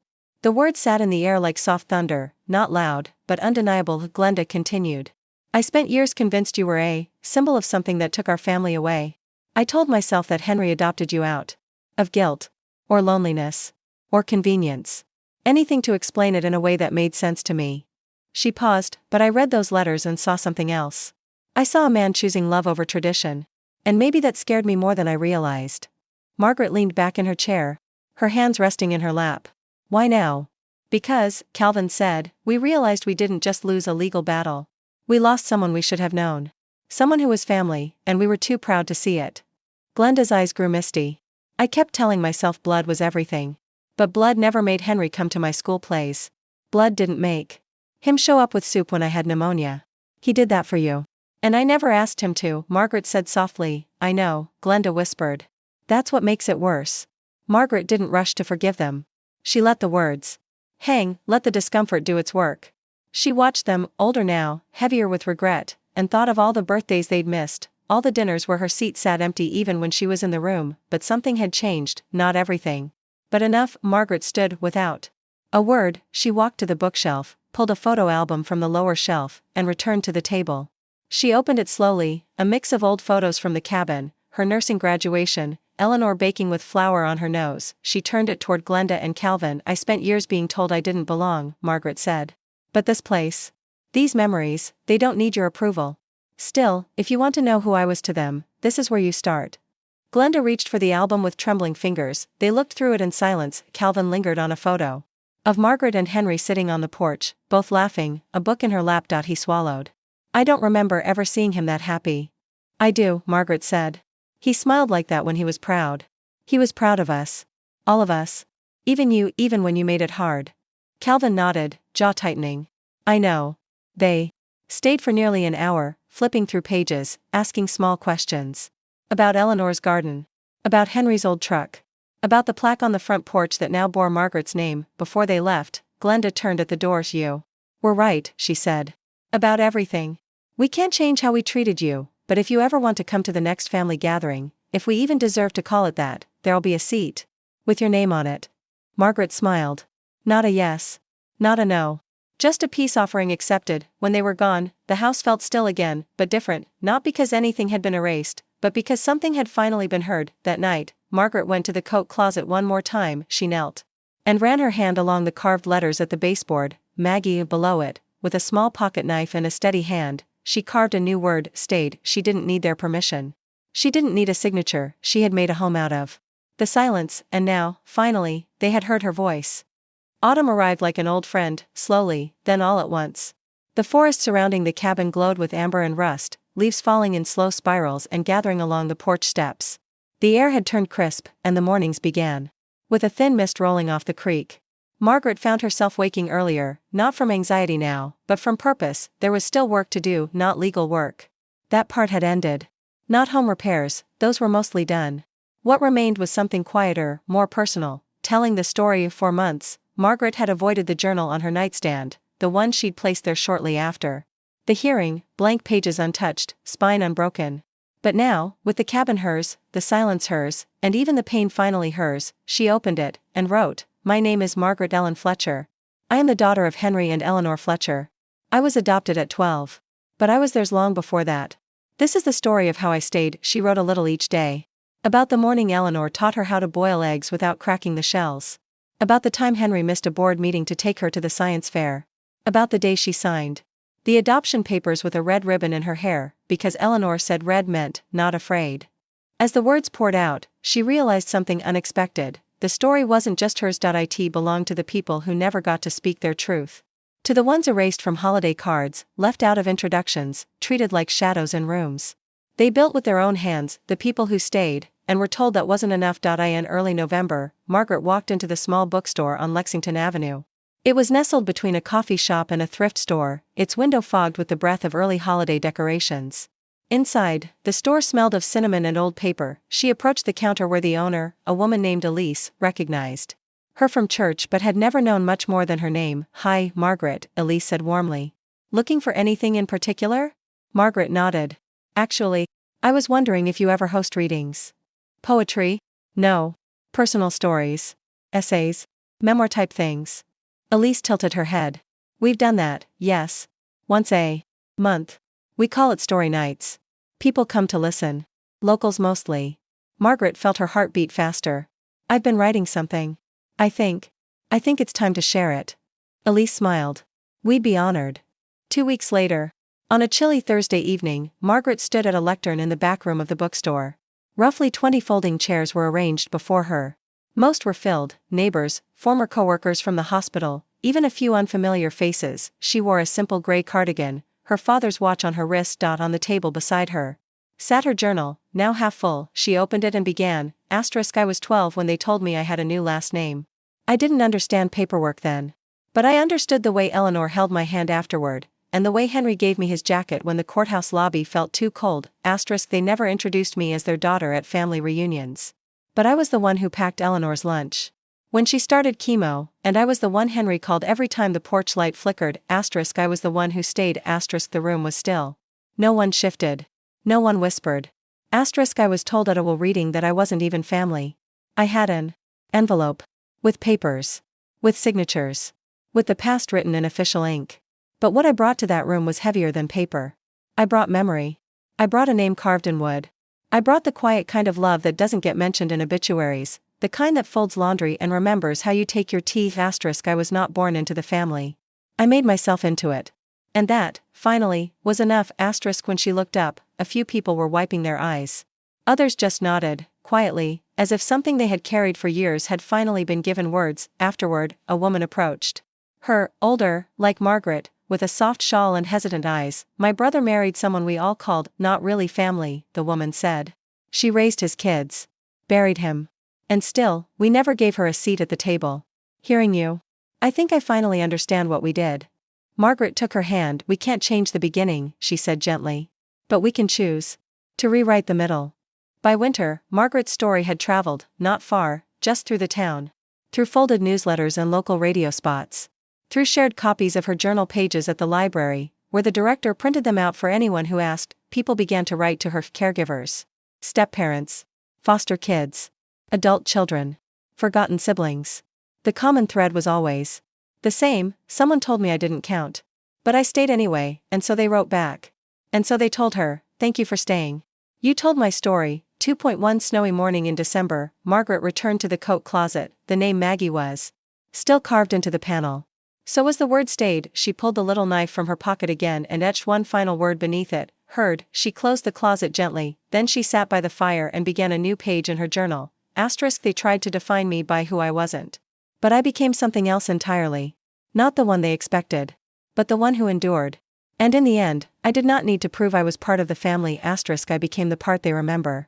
The words sat in the air like soft thunder, not loud, but undeniable. Glenda continued. I spent years convinced you were a symbol of something that took our family away. I told myself that Henry adopted you out of guilt, or loneliness, or convenience. Anything to explain it in a way that made sense to me. She paused, but I read those letters and saw something else. I saw a man choosing love over tradition. And maybe that scared me more than I realized. Margaret leaned back in her chair, her hands resting in her lap. Why now? Because, Calvin said, we realized we didn't just lose a legal battle. We lost someone we should have known. Someone who was family, and we were too proud to see it. Glenda's eyes grew misty. I kept telling myself blood was everything. But blood never made Henry come to my school plays. Blood didn't make him show up with soup when I had pneumonia. He did that for you. And I never asked him to, Margaret said softly. I know, Glenda whispered. That's what makes it worse. Margaret didn't rush to forgive them. She let the words hang, let the discomfort do its work. She watched them, older now, heavier with regret, and thought of all the birthdays they'd missed, all the dinners where her seat sat empty even when she was in the room. But something had changed, not everything. But enough. Margaret stood without a word. She walked to the bookshelf, pulled a photo album from the lower shelf, and returned to the table. She opened it slowly, a mix of old photos from the cabin, her nursing graduation, Eleanor baking with flour on her nose. She turned it toward Glenda and Calvin. I spent years being told I didn't belong, Margaret said. But this place, these memories, they don't need your approval. Still, if you want to know who I was to them, this is where you start. Glenda reached for the album with trembling fingers. They looked through it in silence. Calvin lingered on a photo of Margaret and Henry sitting on the porch, both laughing, a book in her lap. He swallowed. I don't remember ever seeing him that happy. I do, Margaret said. He smiled like that when he was proud. He was proud of us. All of us. Even you, even when you made it hard. Calvin nodded, jaw tightening. I know. They stayed for nearly an hour, flipping through pages, asking small questions. About Eleanor's garden. About Henry's old truck. About the plaque on the front porch that now bore Margaret's name. Before they left, Glenda turned at the door. You were right, she said. About everything. We can't change how we treated you, but if you ever want to come to the next family gathering, if we even deserve to call it that, there'll be a seat. With your name on it. Margaret smiled. Not a yes. Not a no. Just a peace offering accepted. When they were gone, the house felt still again, but different, not because anything had been erased, but because something had finally been heard. That night, Margaret went to the coat closet one more time. She knelt and ran her hand along the carved letters at the baseboard, Maggie below it. With a small pocket knife and a steady hand, she carved a new word, stayed. She didn't need their permission. She didn't need a signature, she had made a home out of the silence, and now, finally, they had heard her voice. Autumn arrived like an old friend, slowly, then all at once. The forest surrounding the cabin glowed with amber and rust, leaves falling in slow spirals and gathering along the porch steps. The air had turned crisp, and the mornings began. With a thin mist rolling off the creek. Margaret found herself waking earlier, not from anxiety now, but from purpose. There was still work to do, not legal work. That part had ended. Not home repairs, those were mostly done. What remained was something quieter, more personal, telling the story of 4 months. Margaret had avoided the journal on her nightstand, the one she'd placed there shortly after. The hearing, blank pages untouched, spine unbroken. But now, with the cabin hers, the silence hers, and even the pain finally hers, she opened it, and wrote, My name is Margaret Ellen Fletcher. I am the daughter of Henry and Eleanor Fletcher. I was adopted at 12. But I was theirs long before that. This is the story of how I stayed. She wrote a little each day. About the morning Eleanor taught her how to boil eggs without cracking the shells. About the time Henry missed a board meeting to take her to the science fair. About the day she signed the adoption papers with a red ribbon in her hair, because Eleanor said red meant, not afraid. As the words poured out, she realized something unexpected. The story wasn't just hers. It belonged to the people who never got to speak their truth. To the ones erased from holiday cards, left out of introductions, treated like shadows in rooms. They built with their own hands, the people who stayed, and were told that wasn't enough. In early November, Margaret walked into the small bookstore on Lexington Avenue. It was nestled between a coffee shop and a thrift store, its window fogged with the breath of early holiday decorations. Inside, the store smelled of cinnamon and old paper. She approached the counter where the owner, a woman named Elise, recognized her from church but had never known much more than her name. Hi, Margaret, Elise said warmly. Looking for anything in particular? Margaret nodded. Actually, I was wondering if you ever host readings. Poetry? No. Personal stories. Essays. Memoir-type things. Elise tilted her head. We've done that, yes. Once a month. We call it story nights. People come to listen. Locals mostly. Margaret felt her heart beat faster. I've been writing something. I think it's time to share it. Elise smiled. We'd be honored. 2 weeks later. On a chilly Thursday evening, Margaret stood at a lectern in the back room of the bookstore. Roughly 20 folding chairs were arranged before her. Most were filled, neighbors, former co-workers from the hospital, even a few unfamiliar faces. She wore a simple gray cardigan, her father's watch on her wrist. On the table beside her sat her journal, now half full. She opened it and began, *, I was 12 when they told me I had a new last name. I didn't understand paperwork then. But I understood the way Eleanor held my hand afterward, and the way Henry gave me his jacket when the courthouse lobby felt too cold. * They never introduced me as their daughter at family reunions. But I was the one who packed Eleanor's lunch when she started chemo, and I was the one Henry called every time the porch light flickered. * I was the one who stayed. * The room was still. No one shifted. No one whispered. * I was told at a will reading that I wasn't even family. I had an envelope. With papers. With signatures. With the past written in official ink. But what I brought to that room was heavier than paper. I brought memory. I brought a name carved in wood. I brought the quiet kind of love that doesn't get mentioned in obituaries, the kind that folds laundry and remembers how you take your tea. * I was not born into the family. I made myself into it. And that, finally, was enough. * When she looked up, a few people were wiping their eyes. Others just nodded, quietly, as if something they had carried for years had finally been given words. Afterward, a woman approached her, older, like Margaret, with a soft shawl and hesitant eyes. My brother married someone we all called, not really family, the woman said. She raised his kids. Buried him. And still, we never gave her a seat at the table. Hearing you, I think I finally understand what we did. Margaret took her hand. We can't change the beginning, she said gently. But we can choose to rewrite the middle. By winter, Margaret's story had traveled, not far, just through the town. Through folded newsletters and local radio spots. Through shared copies of her journal pages at the library, where the director printed them out for anyone who asked. People began to write to her caregivers. Step-parents. foster kids, adult children, forgotten siblings. The common thread was always the same: someone told me I didn't count. But I stayed anyway, and so they wrote back. And so they told her, "Thank you for staying. You told my story." 2.1 Snowy morning in December, Margaret returned to the coat closet. The name Maggie was still carved into the panel. So was the word stayed. She pulled the little knife from her pocket again and etched one final word beneath it: heard. She closed the closet gently, then she sat by the fire and began a new page in her journal. They tried to define me by who I wasn't. But I became something else entirely. Not the one they expected, but the one who endured. And in the end, I did not need to prove I was part of the family. I became the part they remember.